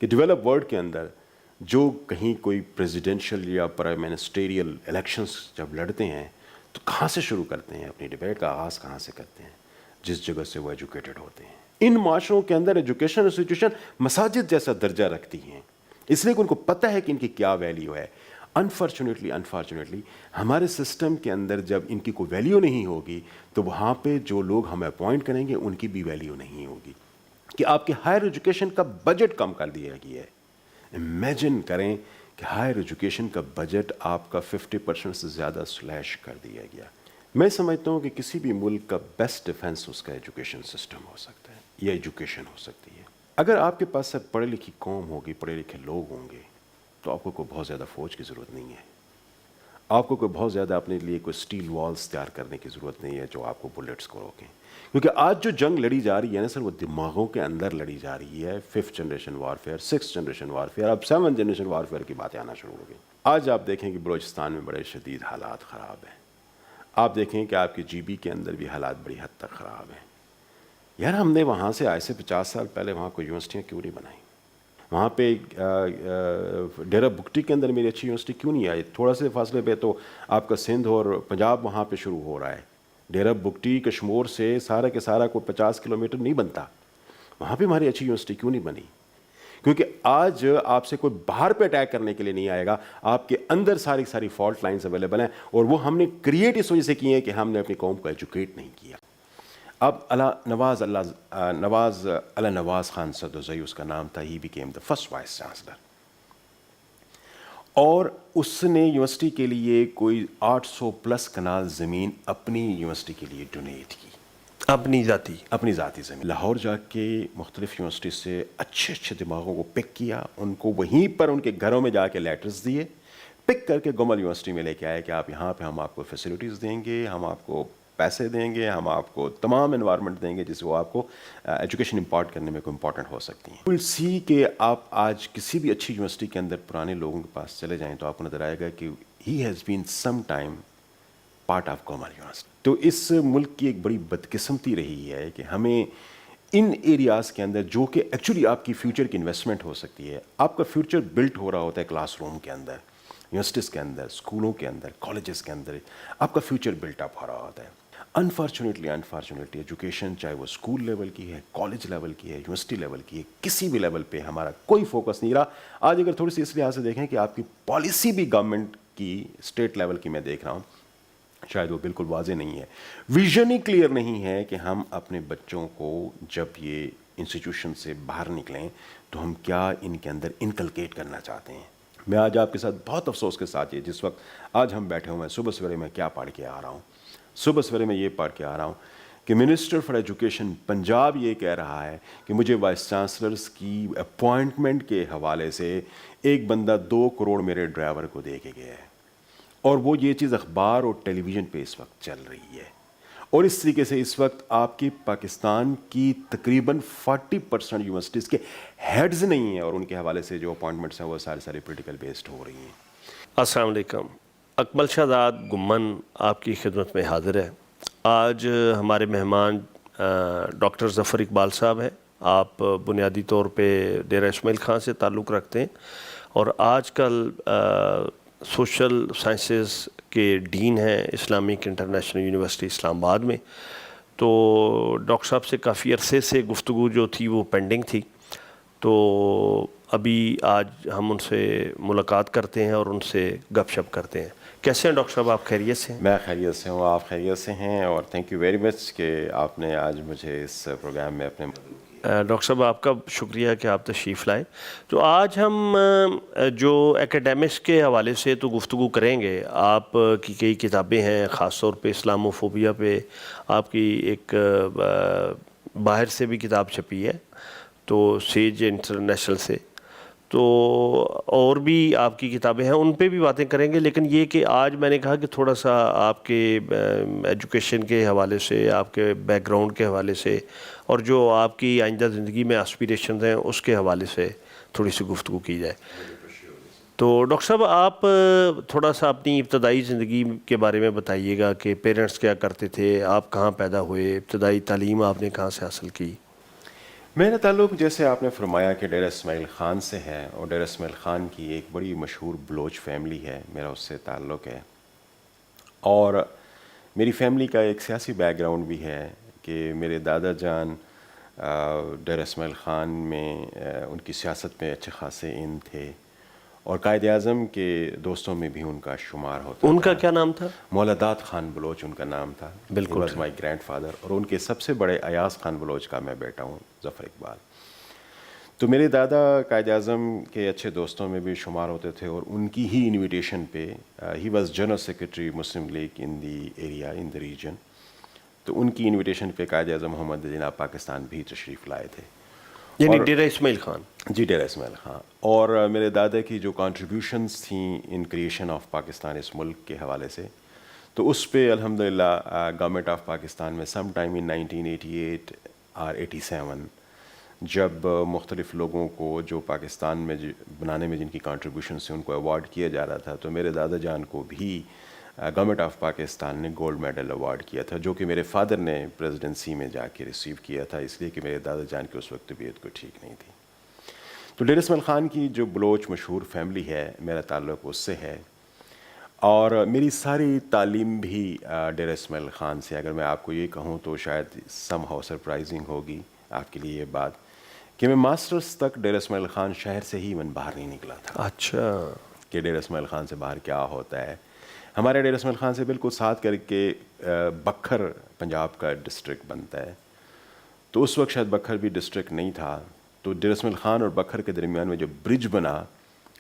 کہ develop world کے اندر جو کہیں کوئی پریزیڈینشیل یا پرائم منسٹریل الیکشنز جب لڑتے ہیں تو کہاں سے شروع کرتے ہیں؟ اپنی ڈبیٹ کا آغاز کہاں سے کرتے ہیں؟ جس جگہ سے وہ ایجوکیٹڈ ہوتے ہیں. ان معاشروں کے اندر ایجوکیشن انسٹیٹیوشن مساجد جیسا درجہ رکھتی ہیں، اس لیے کہ ان کو پتہ ہے کہ ان کی کیا ویلیو ہے. انفارچونیٹلی ہمارے سسٹم کے اندر جب ان کی کوئی ویلیو نہیں ہوگی تو وہاں پہ جو لوگ ہمیں اپوائنٹ کریں گے ان کی بھی ویلیو نہیں ہوگی. کہ آپ کے ہائر ایجوکیشن کا بجٹ کم کر دیا گیا ہے. امیجن کریں کہ ہائر ایجوکیشن کا بجٹ آپ کا 50% سے زیادہ سلیش کر دیا گیا. میں سمجھتا ہوں کہ کسی بھی ملک کا بیسٹ ڈیفنس اس کا ایجوکیشن سسٹم ہو سکتا ہے یا ایجوکیشن ہو سکتی ہے. اگر آپ کے پاس سب پڑھے لکھی قوم ہوگی، پڑھے لکھے لوگ ہوں گے تو آپ کو کوئی بہت زیادہ فوج کی ضرورت نہیں ہے. آپ کو کوئی بہت زیادہ اپنے لیے کوئی سٹیل والز تیار کرنے کی ضرورت نہیں ہے جو آپ کو بلٹس کو روکیں. کیونکہ آج جو جنگ لڑی جا رہی ہے نا سر، وہ دماغوں کے اندر لڑی جا رہی ہے. 5th generation warfare, 6th generation warfare, اب 7th جنریشن وارفیئر کی باتیں آنا شروع ہو گئی. آج آپ دیکھیں کہ بلوچستان میں بڑے شدید حالات خراب ہیں. آپ دیکھیں کہ آپ کی جی بی کے اندر بھی حالات بڑی حد تک خراب ہیں. یار ہم نے وہاں سے آج سے 50 سال پہلے وہاں کوئی یونیورسٹیاں کیوں نہیں بنائیں؟ وہاں پہ ڈیرہ بگٹی کے اندر میری اچھی یونیورسٹی کیوں نہیں آئی؟ تھوڑا سے فاصلے پہ تو آپ کا سندھ اور پنجاب وہاں پہ شروع ہو رہا ہے. ڈیرہ بگٹی کشمور سے سارا کے سارا کوئی 50 کلومیٹر نہیں بنتا. وہاں پہ ہماری اچھی یونیورسٹی کیوں نہیں بنی؟ کیونکہ آج آپ سے کوئی باہر پہ اٹیک کرنے کے لیے نہیں آئے گا، آپ کے اندر ساری فالٹ لائنز اویلیبل ہیں اور وہ ہم نے کریٹ اس وجہ سے کی ہیں کہ ہم نے اپنی قوم کو ایجوکیٹ نہیں کیا. اب نواز خان صدوزئی اس کا نام تھا. He became the first vice chancellor اور اس نے یونیورسٹی کے لیے کوئی 800+ کنال زمین اپنی یونیورسٹی کے لیے ڈونیٹ کی، اپنی ذاتی زمین. لاہور جا کے مختلف یونیورسٹی سے اچھے دماغوں کو پک کیا، ان کو وہیں پر ان کے گھروں میں جا کے لیٹرز دیے، پک کر کے گومل یونیورسٹی میں لے کے آئے کہ آپ یہاں پہ ہم آپ کو فیسلٹیز دیں گے، ہم آپ کو پیسے دیں گے، ہم آپ کو تمام انوائرمنٹ دیں گے جس سے وہ آپ کو ایجوکیشن امپارٹ کرنے میں کوئی امپورٹنٹ ہو سکتی ہیں. ول سی کہ آپ آج کسی بھی اچھی یونیورسٹی کے اندر پرانے لوگوں کے پاس چلے جائیں تو آپ کو نظر آئے گا کہ he has been some time part of Gomal university. تو اس ملک کی ایک بڑی بدقسمتی رہی ہے کہ ہمیں ان ایریاز کے اندر جو کہ ایکچولی آپ کی فیوچر کی انویسٹمنٹ ہو سکتی ہے، آپ کا فیوچر بلٹ ہو رہا ہوتا ہے کلاس روم کے اندر، یونیورسٹیز کے اندر، اسکولوں کے اندر، کالجز کے اندر آپ کا فیوچر بلٹ اپ ہو رہا ہوتا ہے. انفارچونیٹلی ایجوکیشن چاہے وہ اسکول لیول کی ہے، کالج لیول کی ہے، یونیورسٹی لیول کی ہے، کسی بھی لیول پہ ہمارا کوئی فوکس نہیں رہا. آج اگر تھوڑی سی اس لحاظ سے دیکھیں کہ آپ کی پالیسی بھی گورنمنٹ کی اسٹیٹ لیول کی میں دیکھ رہا ہوں شاید وہ بالکل واضح نہیں ہے، ویژن ہی کلیئر نہیں ہے کہ ہم اپنے بچوں کو جب یہ انسٹیٹیوشن سے باہر نکلیں تو ہم کیا ان کے اندر انکلکیٹ کرنا چاہتے ہیں. میں آج آپ کے ساتھ بہت افسوس کے ساتھ یہ جس وقت آج ہم بیٹھے ہوئے ہیں، صبح سویرے میں کیا پڑھ کے آ رہا ہوں؟ صبح سویرے میں یہ پڑھ کے آ رہا ہوں کہ منسٹر فار ایجوکیشن پنجاب یہ کہہ رہا ہے کہ مجھے وائس چانسلرز کی اپوائنٹمنٹ کے حوالے سے ایک بندہ 2 کروڑ میرے ڈرائیور کو دے کے گیا ہے. اور وہ یہ چیز اخبار اور ٹیلی ویژن پہ اس وقت چل رہی ہے. اور اس طریقے سے اس وقت آپ کی پاکستان کی تقریباً 40% یونیورسٹیز کے ہیڈز نہیں ہیں اور ان کے حوالے سے جو اپوائنٹمنٹس ہیں وہ سارے پولیٹیکل بیسڈ ہو رہی ہیں. السلام علیکم. اکمل شہزاد گمن آپ کی خدمت میں حاضر ہے. آج ہمارے مہمان ڈاکٹر ظفر اقبال صاحب ہیں. آپ بنیادی طور پہ ڈیرہ اسماعیل خان سے تعلق رکھتے ہیں اور آج کل سوشل سائنسز کے ڈین ہیں اسلامک انٹرنیشنل یونیورسٹی اسلام آباد میں. تو ڈاکٹر صاحب سے کافی عرصے سے گفتگو جو تھی وہ پینڈنگ تھی، تو ابھی آج ہم ان سے ملاقات کرتے ہیں اور ان سے گپ شپ کرتے ہیں. کیسے ہیں ڈاکٹر صاحب؟ آپ خیریت سے ہیں؟ میں خیریت سے ہوں، آپ خیریت سے ہیں، اور تھینک یو ویری مچ کہ آپ نے آج مجھے اس پروگرام میں اپنے ڈاکٹر صاحب آپ کا شکریہ کہ آپ تشریف لائے. تو آج ہم جو ایکیڈیمکس کے حوالے سے تو گفتگو کریں گے. آپ کی کئی کتابیں ہیں، خاص طور پہ اسلاموفوبیا پہ آپ کی ایک باہر سے بھی کتاب چھپی ہے، تو سیج انٹرنیشنل سے. تو اور بھی آپ کی کتابیں ہیں، ان پہ بھی باتیں کریں گے. لیکن یہ کہ آج میں نے کہا کہ تھوڑا سا آپ کے ایجوکیشن کے حوالے سے، آپ کے بیک گراؤنڈ کے حوالے سے اور جو آپ کی آئندہ زندگی میں اسپیریشنز ہیں اس کے حوالے سے تھوڑی سی گفتگو کی جائے. تو ڈاکٹر صاحب آپ تھوڑا سا اپنی ابتدائی زندگی کے بارے میں بتائیے گا کہ پیرنٹس کیا کرتے تھے، آپ کہاں پیدا ہوئے، ابتدائی تعلیم آپ نے کہاں سے حاصل کی؟ میرا تعلق جیسے آپ نے فرمایا کہ ڈیرہ اسماعیل خان سے ہے، اور ڈیرہ اسماعیل خان کی ایک بڑی مشہور بلوچ فیملی ہے، میرا اس سے تعلق ہے. اور میری فیملی کا ایک سیاسی بیک گراؤنڈ بھی ہے کہ میرے دادا جان ڈیرہ اسماعیل خان میں ان کی سیاست میں اچھے خاصے ان تھے، اور قائد اعظم کے دوستوں میں بھی ان کا شمار ہوتا ان تھا. کا کیا نام تھا؟ مولادات خان بلوچ ان کا نام تھا. بالکل واز مائی گرینڈ فادر. اور ان کے سب سے بڑے ایاز خان بلوچ کا میں بیٹا ہوں، ظفر اقبال. تو میرے دادا قائد اعظم کے اچھے دوستوں میں بھی شمار ہوتے تھے، اور ان کی ہی انویٹیشن پہ he was general secretary Muslim league in the area in the region. تو ان کی انویٹیشن پہ قائد اعظم محمد جناب پاکستان بھی تشریف لائے تھے. یعنی ڈیرہ اسماعیل خان. جی، ڈیرہ اسماعیل خان. اور میرے دادا کی جو کانٹریبیوشنس تھیں ان کریشن آف پاکستان اس ملک کے حوالے سے، تو اس پہ الحمدللہ گورنمنٹ آف پاکستان میں سم ٹائم ان 1988 اور 87 جب مختلف لوگوں کو جو پاکستان میں بنانے میں جن کی کانٹریبیوشنس تھیں ان کو ایوارڈ کیا جا رہا تھا، تو میرے دادا جان کو بھی گورنمنٹ آف پاکستان نے گولڈ میڈل ایوارڈ کیا تھا، جو کہ میرے فادر نے پریزیڈنسی میں جا کے ریسیو کیا تھا، اس لیے کہ میرے دادا جان کی اس وقت طبیعت کو ٹھیک نہیں تھی. تو ڈیرہ اسماعیل خان کی جو بلوچ مشہور فیملی ہے، میرا تعلق اس سے ہے. اور میری ساری تعلیم بھی ڈیرہ اسماعیل خان سے. اگر میں آپ کو یہ کہوں تو شاید سم ہاؤ سرپرائزنگ ہوگی آپ کے لیے یہ بات کہ میں ماسٹرز تک ڈیرہ اسماعیل خان شہر سے ہی من باہر نہیں نکلا تھا. اچھا. کہ ڈیرہ اسماعیل خان سے باہر کیا ہوتا ہے. ہمارے ڈیرہ اسماعیل خان سے بالکل ساتھ کر کے بکھر پنجاب کا ڈسٹرکٹ بنتا ہے. تو اس وقت شاید بکھر بھی ڈسٹرکٹ نہیں تھا. تو ڈیرہ اسماعیل خان اور بکھر کے درمیان میں جو برج بنا،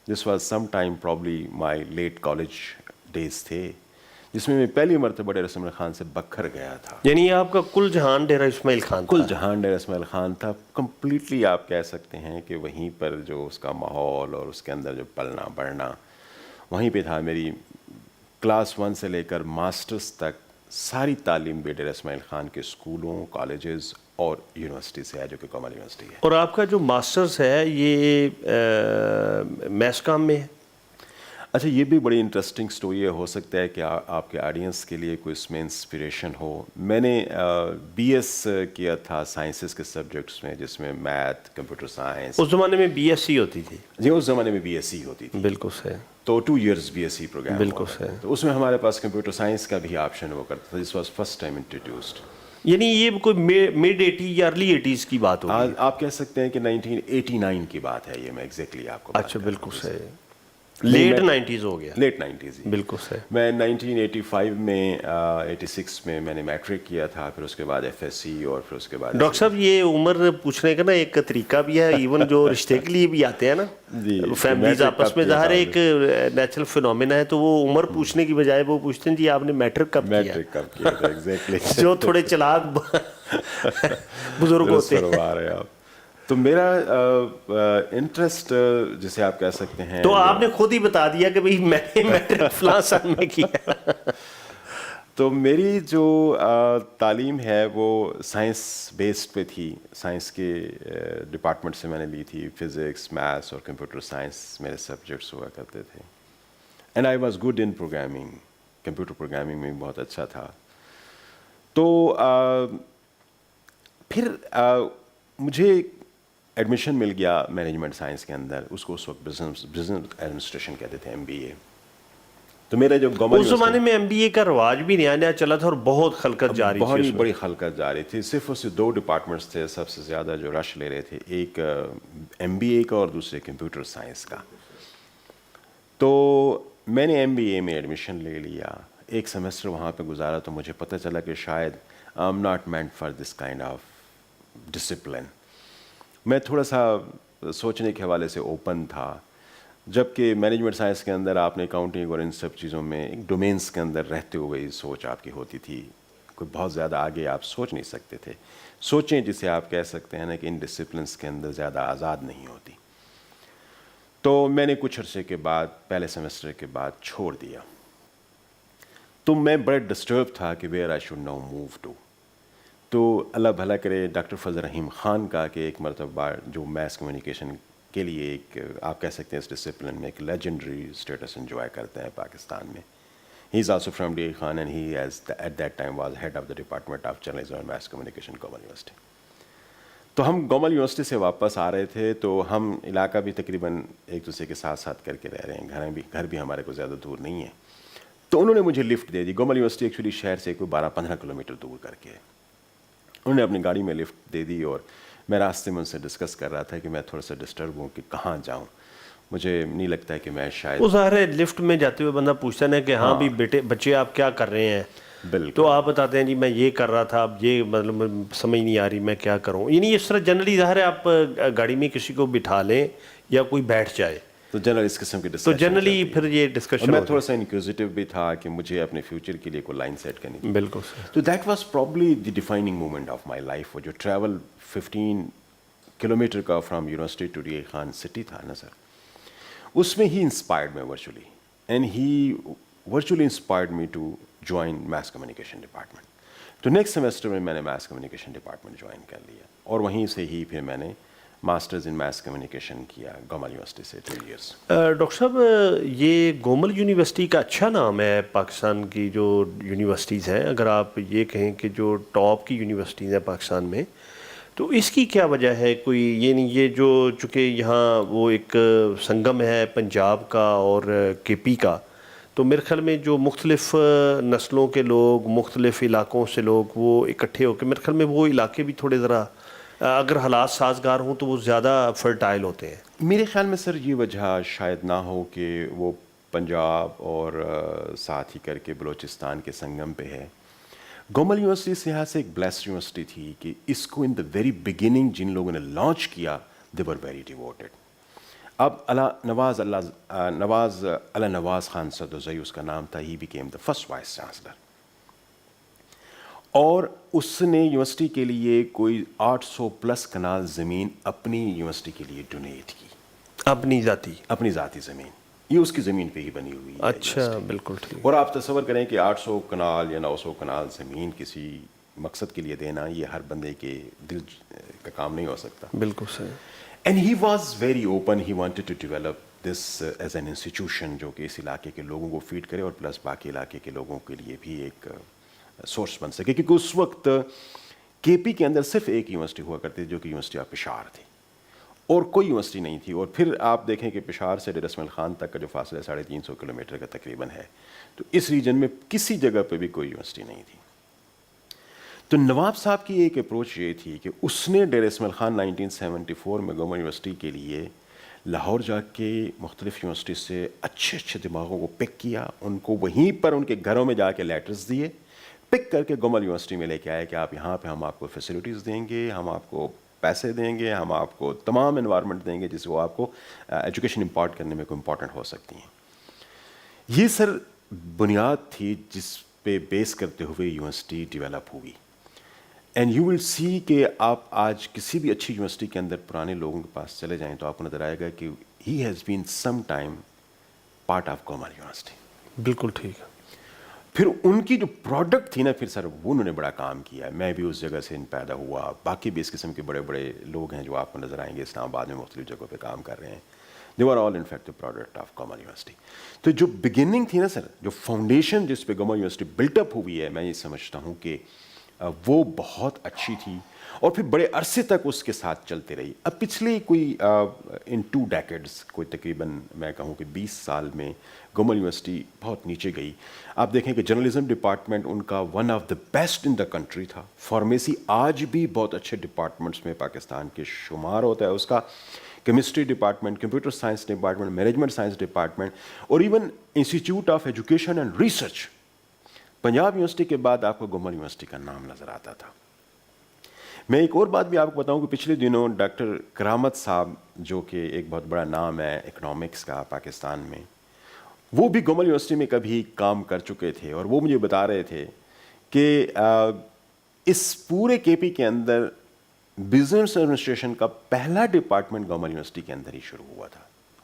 this was some time probably my late college days تھے، جس میں پہلی مرتبہ ڈیرہ اسماعیل خان سے بکھر گیا تھا. یعنی آپ کا کل جہان ڈیرہ اسماعیل خان کل جہان ڈیرہ اسماعیل خان تھا. کمپلیٹلی آپ کہہ سکتے ہیں کہ وہیں پر جو اس کا ماحول اور اس کے اندر جو پلنا بڑھنا وہیں پہ تھا. میری کلاس 1 سے لے کر ماسٹرز تک ساری تعلیم بھی ڈیرہ اسماعیل خان کے اسکولوں، کالجز اور یونیورسٹی سے ہے، جو کہ کامن یونیورسٹی ہے. اور آپ کا جو ماسٹرز ہے یہ میس کام میں ہے؟ اچھا، یہ بھی بڑی انٹرسٹنگ سٹوری ہے. ہو سکتا ہے کہ آپ کے آڈینس کے لیے کوئی اس میں انسپریشن ہو. میں نے بی ایس کیا تھا سائنسز کے سبجیکٹس میں، جس میں میتھ، کمپیوٹر سائنس. اس زمانے میں بی ایس سی ہوتی تھی. جی، اس زمانے میں بی ایس سی ہوتی تھی. بالکل صحیح. تو 2 years B S C programme. بالکل صحیح. تو اس میں ہمارے پاس کمپیوٹر سائنس کا بھی آپشن ہوا کرتا تھا. This was first time introduced. یعنی یہ کوئی مڈ 80 یا ارلی 80s کی بات ہوگی. آپ کہہ سکتے ہیں کہ 1989 کی بات ہے یہ. میں ایگزیکٹلی آپ کو اچھا، بالکل صحیح. لیٹ 90s ہو گیا. Late 90s. بالکل صحیح. میں 1985 میں 86 میں نے میٹرک کیا تھا. پھر اس کے بعد ایف ایس سی، اور پھر اس کے بعد ڈاکٹر صاحب یہ عمر پوچھنے کا نا ایک طریقہ بھی ہے، ایون جو رشتے کے لیے بھی آتے ہیں نا فیملیز آپس میں، ظاہر ایک نیچرل فینومینا ہے، تو وہ عمر پوچھنے کی بجائے وہ پوچھتے ہیں جی آپ نے میٹرک کب کیا. میٹرک کب کیا تھا. ایگزیکٹلی. جو تھوڑے چلاک بزرگ ہوتے ہیں. آپ تو میرا انٹرسٹ جسے آپ کہہ سکتے ہیں، تو آپ نے خود ہی بتا دیا کہ بھئی میں نے میٹرک فلاں سال میں کیا. تو میری جو تعلیم ہے وہ سائنس بیسڈ پہ تھی. سائنس کے ڈپارٹمنٹ سے میں نے لی تھی. فزکس، میتھس اور کمپیوٹر سائنس میرے سبجیکٹس ہوا کرتے تھے. And I was good in programming. Computer programming میں بہت اچھا تھا. تو پھر مجھے ایڈمیشن مل گیا مینجمنٹ سائنس کے اندر. اس کو اس وقت بزنس ایڈمنسٹریشن کہتے تھے، ایم بی اے. تو میرا جو اس زمانے میں ایم بی اے کا رواج بھی نیا نیا چلا تھا اور بہت خلقت جاری تھی. بہت بڑی خلقت جاری تھی. صرف اس سے 2 ڈپارٹمنٹس تھے سب سے زیادہ جو رش لے رہے تھے، ایک ایم بی اے کا اور دوسرے کمپیوٹر سائنس کا. تو میں نے ایم بی اے میں ایڈمیشن لے لیا. ایک سیمسٹر وہاں پہ گزارا تو مجھے پتہ چلا کہ شاید I am not meant for this kind of discipline. میں تھوڑا سا سوچنے کے حوالے سے اوپن تھا، جبکہ مینجمنٹ سائنس کے اندر آپ نے اکاؤنٹنگ اور ان سب چیزوں میں ایک ڈومینس کے اندر رہتے ہوئے سوچ آپ کی ہوتی تھی. کوئی بہت زیادہ آگے آپ سوچ نہیں سکتے تھے. سوچیں جسے آپ کہہ سکتے ہیں نا کہ ان ڈسپلنس کے اندر زیادہ آزاد نہیں ہوتی. تو میں نے کچھ عرصے کے بعد، پہلے سیمسٹر کے بعد چھوڑ دیا. تو میں بڑے ڈسٹرب تھا کہ where I should now move to. تو اللہ بھلا کرے ڈاکٹر فضل رحیم خان کا کہ ایک مرتبہ جو میس کمیونیکیشن کے لیے ایک آپ کہہ سکتے ہیں اس ڈسپلن میں ایک لیجنڈری اسٹیٹس انجوائے کرتے ہیں پاکستان میں. He is also from D Khan and he is at that time was head of the department of journalism and mass communication, common university. تو ہم گومل یونیورسٹی سے واپس آ رہے تھے، تو ہم علاقہ بھی تقریباً ایک دوسرے کے ساتھ ساتھ کر کے رہ رہے ہیں، گھر بھی ہمارے کو زیادہ دور نہیں ہے. تو انہوں نے مجھے لفٹ دے دی. گومل یونیورسٹی ایکچولی شہر سے کوئی 12-15 کلومیٹر دور کر کے. انہوں نے اپنی گاڑی میں لفٹ دے دی اور میں راستے میں ان سے ڈسکس کر رہا تھا کہ میں تھوڑا سا ڈسٹرب ہوں کہ کہاں جاؤں. مجھے نہیں لگتا ہے کہ میں شاید وہ ظاہر ہے لفٹ میں جاتے ہوئے بندہ پوچھتا ہے کہ ہاں بھی بچے آپ کیا کر رہے ہیں، بالکل تو آپ بتاتے ہیں جی میں یہ کر رہا تھا، اب یہ مطلب سمجھ نہیں آ رہی میں کیا کروں. یعنی اس طرح جنرلی ظاہر ہے آپ گاڑی میں کسی کو بٹھا لیں یا کوئی بیٹھ جائے تو جنرل اس قسم کی تو ڈسکشن جنرلی پھر یہ ڈسکشن میں تھوڑا سا انکوزیٹو بھی تھا کہ مجھے اپنے فیوچر کے لیے کوئی لائن سیٹ کرنی تھی. بالکل سر. تو that was probably the defining moment of my life. وہ جو ٹریول 15 کلومیٹر کا from university to D Khan city تھا نا سر، اس میں ہی انسپائرڈ میں virtually, and he virtually inspired me to join mass communication department. تو نیکسٹ سیمسٹر میں نے میس کمیونیکیشن ڈپارٹمنٹ جوائن کر لیا اور وہیں سے ہی پھر میں نے ماسٹرز ان میس کمیونیکیشن کیا گومل یونیورسٹی سے 2 ایئرس. ڈاکٹر صاحب یہ گومل یونیورسٹی کا اچھا نام ہے پاکستان کی جو یونیورسٹیز ہیں، اگر آپ یہ کہیں کہ جو ٹاپ کی یونیورسٹیز ہیں پاکستان میں، تو اس کی کیا وجہ ہے؟ کوئی یہ جو چونکہ یہاں وہ ایک سنگم ہے پنجاب کا اور کے پی کا، تو میرے خیال میں جو مختلف نسلوں کے لوگ، مختلف علاقوں سے لوگ وہ اکٹھے ہو کے، میرے خیال میں وہ علاقے بھی تھوڑے ذرا اگر حالات سازگار ہوں تو وہ زیادہ فرٹائل ہوتے ہیں. میرے خیال میں سر یہ وجہ شاید نہ ہو کہ وہ پنجاب اور ساتھ ہی کر کے بلوچستان کے سنگم پہ ہے. گومل یونیورسٹی اس لحاظ سے ایک بلیسڈ یونیورسٹی تھی کہ اس کو ان دا ویری بگننگ جن لوگوں نے لانچ کیا دے ور ویری ڈیووٹیڈ. اب نواز خان صدوزئی اس کا نام تھا، he became the first vice chancellor, اور اس نے یونیورسٹی کے لیے کوئی 800+ کنال زمین اپنی یونیورسٹی کے لیے ڈونیٹ کی، اپنی ذاتی زمین. یہ اس کی زمین پہ ہی بنی ہوئی ہے. اچھا بالکل ٹھیک. اور آپ تصور کریں کہ 800 کنال یا 900 کنال زمین کسی مقصد کے لیے دینا، یہ ہر بندے کے دل کا کام نہیں ہو سکتا. بالکل صحیح. And he was very open, he wanted to develop this as an institution جو کہ اس علاقے کے لوگوں کو فیڈ کرے اور پلس باقی علاقے کے لوگوں کے لیے بھی ایک سورس بن سکے. کیونکہ اس وقت کے پی کے اندر صرف ایک یونیورسٹی ہوا کرتی تھی جو کہ یونیورسٹی آف پشاور تھی، اور کوئی یونیورسٹی نہیں تھی. اور پھر آپ دیکھیں کہ پشاور سے ڈیر اسماعیل خان تک کا جو فاصلہ 350 کلومیٹر کا تقریباً ہے، تو اس ریجن میں کسی جگہ پہ بھی کوئی یونیورسٹی نہیں تھی. تو نواب صاحب کی ایک اپروچ یہ تھی کہ اس نے ڈیر اسماعیل خان 1974 میں گورنمنٹ یونیورسٹی کے لیے لاہور جا کے مختلف یونیورسٹی سے اچھے دماغوں کو پک کیا، ان کو وہیں پر ان کے گھروں میں جا کے لیٹرز دیے، پک کر کے گومل یونیورسٹی میں لے کے آئے کہ آپ یہاں پہ ہم آپ کو فیسلٹیز دیں گے، ہم آپ کو پیسے دیں گے، ہم آپ کو تمام انوائرمنٹ دیں گے جس سے وہ آپ کو ایجوکیشن امپارٹ کرنے میں کوئی امپورٹنٹ ہو سکتی ہیں. یہ سر بنیاد تھی جس پہ بیس کرتے ہوئے یونیورسٹی ڈیولپ ہوئی. اینڈ یو ول سی کہ آپ آج کسی بھی اچھی یونیورسٹی کے اندر پرانے لوگوں کے پاس چلے جائیں تو آپ کو نظر آئے گا کہ he has been some time part of Gomal university. بالکل ٹھیک. پھر ان کی جو پروڈکٹ تھی نا پھر سر وہ انہوں نے بڑا کام کیا. میں بھی اس جگہ سے پیدا ہوا، باقی بھی اس قسم کے بڑے بڑے لوگ ہیں جو آپ کو نظر آئیں گے اسلام آباد میں مختلف جگہوں پہ کام کر رہے ہیں. They are all in fact product of Gomal university. تو جو بگننگ تھی نا سر، جو فاؤنڈیشن جس پہ گومل یونیورسٹی بلٹ اپ ہوئی ہے، میں یہ سمجھتا ہوں کہ وہ بہت اچھی تھی اور پھر بڑے عرصے تک اس کے ساتھ چلتے رہی. اب پچھلے کوئی ان 2 ڈیکیڈز کوئی تقریباً میں کہوں کہ 20 سال میں گومل یونیورسٹی بہت نیچے گئی. آپ دیکھیں کہ جرنلزم ڈپارٹمنٹ ان کا one of the best in the country تھا. فارمیسی آج بھی بہت اچھے ڈپارٹمنٹس میں پاکستان کے شمار ہوتا ہے اس کا. Chemistry department, computer science department, management science department, اور even institute of education and research. Punjab university کے بعد آپ کو گومل یونیورسٹی کا نام نظر آتا تھا. میں ایک اور بات بھی آپ کو بتاؤں کہ پچھلے دنوں ڈاکٹر کرامت صاحب جو کہ ایک بہت بڑا نام ہے اکنامکس کا پاکستان میں، وہ بھی گومل یونیورسٹی میں کبھی کام کر چکے تھے اور وہ مجھے بتا رہے تھے کہ اس پورے کے پی کے اندر بزنس ایڈمنسٹریشن کا پہلا ڈپارٹمنٹ گومل یونیورسٹی کے اندر ہی شروع ہوا تھا.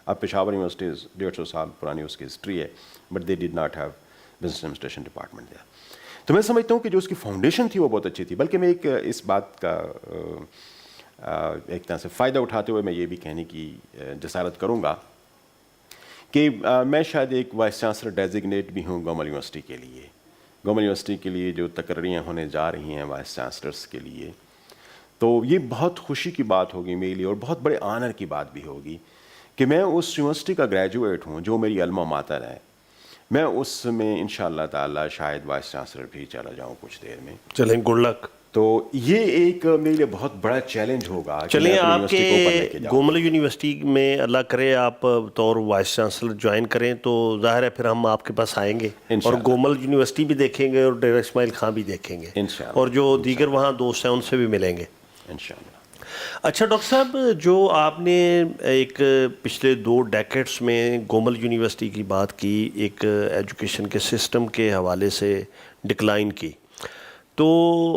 اب پشاور یونیورسٹی 150 سال پرانی اس کی ہسٹری ہے، but they did not have business administration department دیا. تو میں سمجھتا ہوں کہ جو اس کی فاؤنڈیشن تھی وہ بہت اچھی تھی. بلکہ میں ایک اس بات کا ایک طرح سے فائدہ اٹھاتے ہوئے میں یہ بھی کہنے کی جسارت کروں گا کہ میں شاید ایک وائس چانسلر ڈیزگنیٹ بھی ہوں گومل یونیورسٹی کے لیے. گومل یونیورسٹی کے لیے جو تقرریاں ہونے جا رہی ہیں وائس چانسلرس کے لیے، تو یہ بہت خوشی کی بات ہوگی میرے لیے اور بہت بڑے آنر کی بات بھی ہوگی کہ میں اس یونیورسٹی کا گریجویٹ ہوں جو میری الما ماتر ہے. میں اس میں انشاءاللہ تعالی شاید وائس چانسلر بھی چلا جاؤں کچھ دیر میں. چلیں گڈ لک. تو یہ ایک میرے لیے بہت بڑا چیلنج ہوگا کہ میں چلیں اپنی آپ یونیورسٹی کو اوپر لے کے کے جاؤں. گومل یونیورسٹی میں اللہ کرے آپ بطور وائس چانسلر جوائن کریں تو ظاہر ہے پھر ہم آپ کے پاس آئیں گے اور انشاءاللہ. گومل یونیورسٹی بھی دیکھیں گے اور ڈیرا اسماعیل خان بھی دیکھیں گے انشاءاللہ. اور جو دیگر وہاں دوست ہیں ان سے بھی ملیں گے انشاءاللہ. اچھا ڈاکٹر صاحب جو آپ نے ایک پچھلے 2 ڈیکیڈس میں گومل یونیورسٹی کی بات کی ایک ایجوکیشن کے سسٹم کے حوالے سے ڈکلائن کی تو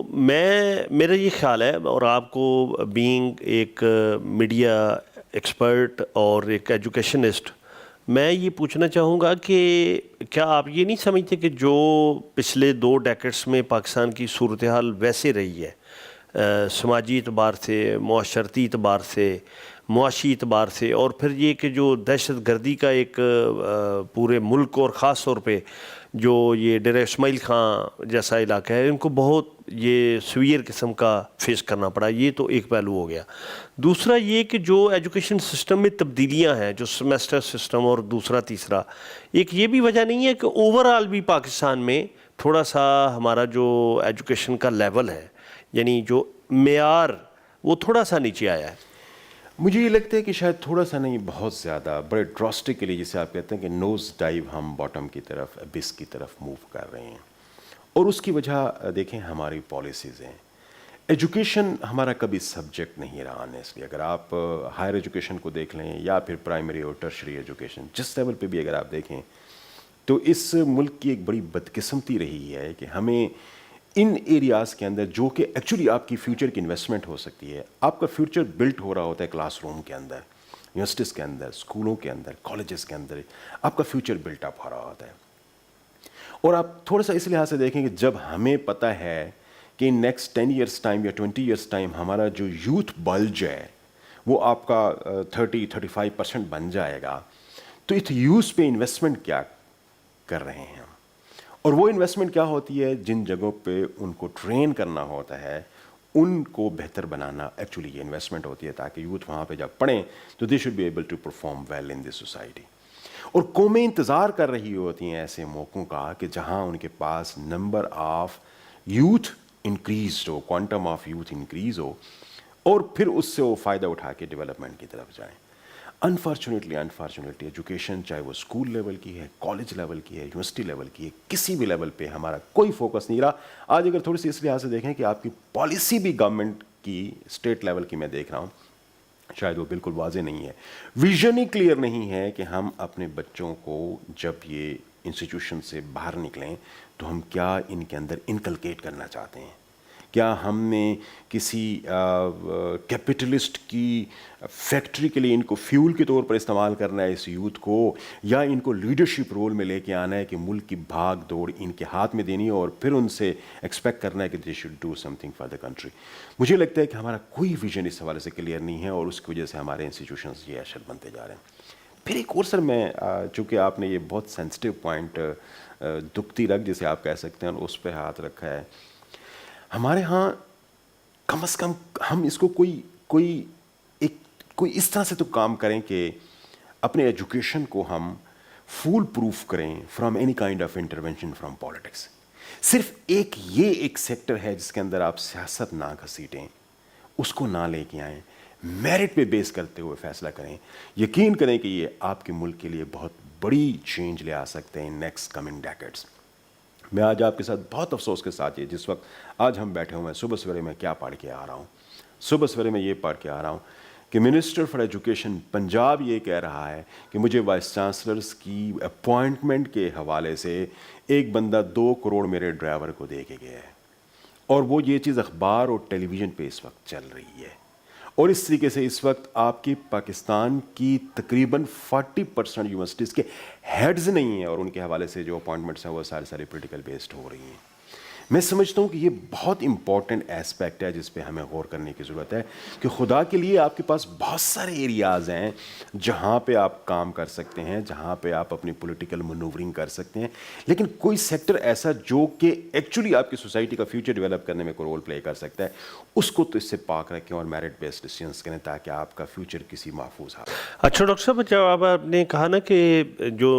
میرا یہ خیال ہے اور آپ کو بینگ ایک میڈیا ایکسپرٹ اور ایک ایجوکیشنسٹ میں یہ پوچھنا چاہوں گا کہ کیا آپ یہ نہیں سمجھتے کہ جو پچھلے 2 ڈیکیڈس میں پاکستان کی صورتحال ویسے رہی ہے سماجی اعتبار سے معاشرتی اعتبار سے معاشی اعتبار سے اور پھر یہ کہ جو دہشت گردی کا ایک پورے ملک اور خاص طور پہ جو یہ ڈیرا اسماعیل خان جیسا علاقہ ہے ان کو بہت یہ سویئر قسم کا فیس کرنا پڑا, یہ تو ایک پہلو ہو گیا. دوسرا یہ کہ جو ایجوکیشن سسٹم میں تبدیلیاں ہیں جو سیمیسٹر سسٹم اور دوسرا تیسرا ایک یہ بھی وجہ نہیں ہے کہ اوور آل بھی پاکستان میں تھوڑا سا ہمارا جو ایجوکیشن کا لیول ہے یعنی جو معیار وہ تھوڑا سا نیچے آیا ہے. مجھے یہ لگتا ہے کہ شاید تھوڑا سا نہیں بہت زیادہ بڑے ڈراسٹکلی جسے آپ کہتے ہیں کہ نوز ڈائیو ہم باٹم کی طرف ابس کی طرف موو کر رہے ہیں اور اس کی وجہ دیکھیں ہماری پالیسیز ہیں. ایجوکیشن ہمارا کبھی سبجیکٹ نہیں رہا آنیسٹلی. اگر آپ ہائر ایجوکیشن کو دیکھ لیں یا پھر پرائمری اور ٹرشری ایجوکیشن جس لیول پہ بھی اگر آپ دیکھیں تو اس ملک کی ایک بڑی بدقسمتی رہی ہے کہ ہمیں ان ایریاز کے اندر جو کہ ایکچولی آپ کی فیوچر کی انویسٹمنٹ ہو سکتی ہے, آپ کا فیوچر بلٹ ہو رہا ہوتا ہے کلاس روم کے اندر, یونیورسٹیز کے اندر, اسکولوں کے اندر, کالجز کے اندر آپ کا فیوچر بلٹ اپ ہو رہا ہوتا ہے. اور آپ تھوڑا سا اس لحاظ سے دیکھیں کہ جب ہمیں پتہ ہے کہ نیکسٹ 10 ایئرس ٹائم یا 20 ایئرس ٹائم ہمارا جو یوتھ بلج ہے وہ آپ کا 30-35% بن جائے گا, تو اس یوتھ پہ انویسٹمنٹ کیا کر رہے ہیں ہم, اور وہ انویسٹمنٹ کیا ہوتی ہے جن جگہوں پہ ان کو ٹرین کرنا ہوتا ہے ان کو بہتر بنانا ایکچولی یہ انویسٹمنٹ ہوتی ہے تاکہ یوتھ وہاں پہ جب پڑھیں تو they should be able to perform well in this society. اور قومیں انتظار کر رہی ہوتی ہیں ایسے موقعوں کا کہ جہاں ان کے پاس نمبر آف یوتھ انکریز ہو, کوانٹم آف یوتھ انکریز ہو اور پھر اس سے وہ فائدہ اٹھا کے ڈیولپمنٹ کی طرف جائیں. انفارچونیٹلی ایجوکیشن چاہے وہ اسکول لیول کی ہے, کالج لیول کی ہے, یونیورسٹی لیول کی ہے, کسی بھی لیول پہ ہمارا کوئی فوکس نہیں رہا. آج اگر تھوڑی سی اس لحاظ سے دیکھیں کہ آپ کی پالیسی بھی گورنمنٹ کی اسٹیٹ لیول کی میں دیکھ رہا ہوں شاید وہ بالکل واضح نہیں ہے, ویژن ہی کلیئر نہیں ہے کہ ہم اپنے بچوں کو جب یہ انسٹیٹیوشن سے باہر نکلیں تو ہم کیا ان کے اندر انکلکیٹ کرنا چاہتے ہیں. کیا ہم نے کسی کیپٹلسٹ کی فیکٹری کے لیے ان کو فیول کے طور پر استعمال کرنا ہے اس یوتھ کو, یا ان کو لیڈرشپ رول میں لے کے آنا ہے کہ ملک کی بھاگ دوڑ ان کے ہاتھ میں دینی ہے اور پھر ان سے ایکسپیکٹ کرنا ہے کہ they should do some thing for the country. مجھے لگتا ہے کہ ہمارا کوئی ویژن اس حوالے سے کلیئر نہیں ہے اور اس کی وجہ سے ہمارے انسٹیٹیوشنز یہ اشد بنتے جا رہے ہیں. پھر ایک اور سر میں چونکہ آپ نے یہ بہت سینسٹیو پوائنٹ دکھتی رکھ جسے آپ کہہ سکتے ہیں اس پہ ہاتھ رکھا ہے, ہمارے ہاں کم از کم ہم اس کو کوئی اس طرح سے تو کام کریں کہ اپنے ایجوکیشن کو ہم فول پروف کریں from any kind of intervention from politics. صرف ایک سیکٹر ہے جس کے اندر آپ سیاست نہ گھسیٹیں, اس کو نہ لے کے آئیں, میرٹ پہ بیس کرتے ہوئے فیصلہ کریں. یقین کریں کہ یہ آپ کے ملک کے لیے بہت بڑی چینج لے آ سکتے ہیں نیکسٹ کمنگ ڈیکیڈس. میں آج آپ کے ساتھ بہت افسوس کے ساتھ یہ جس وقت آج ہم بیٹھے ہوئے ہیں صبح سویرے میں کیا پڑھ کے آ رہا ہوں, صبح سویرے میں یہ پڑھ کے آ رہا ہوں کہ منسٹر فار ایجوکیشن پنجاب یہ کہہ رہا ہے کہ مجھے وائس چانسلرس کی اپوائنٹمنٹ کے حوالے سے ایک بندہ 2 کروڑ میرے ڈرائیور کو دے کے گیا ہے, اور وہ یہ چیز اخبار اور ٹیلی ویژن پہ اس وقت چل رہی ہے. اور اس طریقے سے اس وقت آپ کی پاکستان کی تقریباً 40% یونیورسٹیز کے ہیڈز نہیں ہیں اور ان کے حوالے سے جو اپوائنٹمنٹس ہیں وہ ساری پولیٹیکل بیسڈ ہو رہی ہیں. میں سمجھتا ہوں کہ یہ بہت امپورٹنٹ ایسپیکٹ ہے جس پہ ہمیں غور کرنے کی ضرورت ہے کہ خدا کے لیے آپ کے پاس بہت سارے ایریاز ہیں جہاں پہ آپ کام کر سکتے ہیں, جہاں پہ آپ اپنی پولیٹیکل منورنگ کر سکتے ہیں, لیکن کوئی سیکٹر ایسا جو کہ ایکچولی آپ کی سوسائٹی کا فیوچر ڈیولپ کرنے میں کوئی رول پلے کر سکتا ہے, اس کو تو اس سے پاک رکھیں اور میرٹ بیسڈ ڈیسیژنس کریں تاکہ آپ کا فیوچر کسی محفوظ حال. اچھا ڈاکٹر صاحب, جب آپ نے کہا نا کہ جو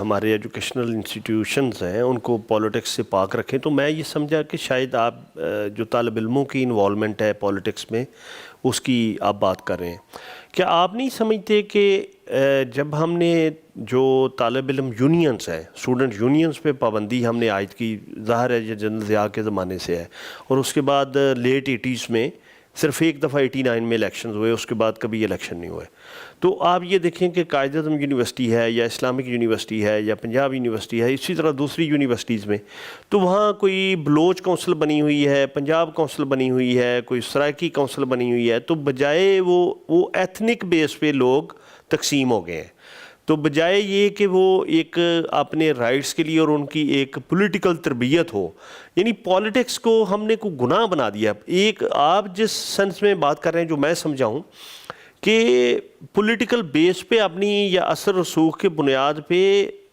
ہمارے ایجوکیشنل انسٹیٹیوشنز ہیں ان کو پالیٹکس سے پاک رکھیں, تو میں یہ سمجھا کہ شاید آپ جو طالب علموں کی انوالومنٹ ہے پالیٹکس میں اس کی آپ بات کر رہے ہیں. کیا آپ نہیں سمجھتے کہ جب ہم نے جو طالب علم یونینز ہیں, اسٹوڈنٹ یونینز پہ پابندی ہم نے عائد کی, ظاہر ہے یہ جنرل ضیاء کے زمانے سے ہے, اور اس کے بعد لیٹ 80s میں صرف ایک دفعہ 89 میں الیکشنز ہوئے, اس کے بعد کبھی الیکشن نہیں ہوئے. تو آپ یہ دیکھیں کہ قائد اعظم یونیورسٹی ہے یا اسلامک یونیورسٹی ہے یا پنجاب یونیورسٹی ہے, اسی طرح دوسری یونیورسٹیز میں, تو وہاں کوئی بلوچ کونسل بنی ہوئی ہے, پنجاب کونسل بنی ہوئی ہے, کوئی سرائکی کونسل بنی ہوئی ہے, تو بجائے وہ ایتھنک بیس پہ لوگ تقسیم ہو گئے ہیں. تو بجائے یہ کہ وہ ایک اپنے رائٹس کے لیے اور ان کی ایک پولیٹیکل تربیت ہو, یعنی پالیٹکس کو ہم نے کوئی گناہ بنا دیا. ایک آپ جس سینس میں بات کر رہے ہیں جو میں سمجھاؤں کہ پولیٹیکل بیس پہ اپنی یا اثر رسوخ کے بنیاد پہ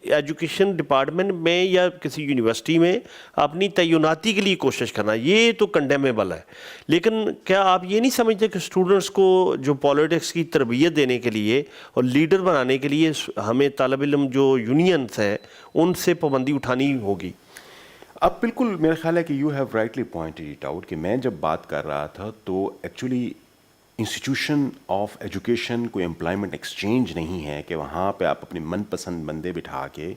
ایجوکیشن ڈپارٹمنٹ میں یا کسی یونیورسٹی میں اپنی تعیناتی کے لیے کوشش کرنا, یہ تو کنڈیمیبل ہے. لیکن کیا آپ یہ نہیں سمجھتے کہ اسٹوڈنٹس کو جو پالیٹکس کی تربیت دینے کے لیے اور لیڈر بنانے کے لیے ہمیں طالب علم جو یونینس ہیں ان سے پابندی اٹھانی ہوگی؟ اب بالکل میرا خیال ہے کہ you have rightly pointed it out کہ میں جب بات کر رہا تھا تو ایکچولی انسٹیٹیوشن آف ایجوکیشن کوئی امپلائمنٹ ایکسچینج نہیں ہے کہ وہاں پہ آپ اپنے من پسند بندے بٹھا کے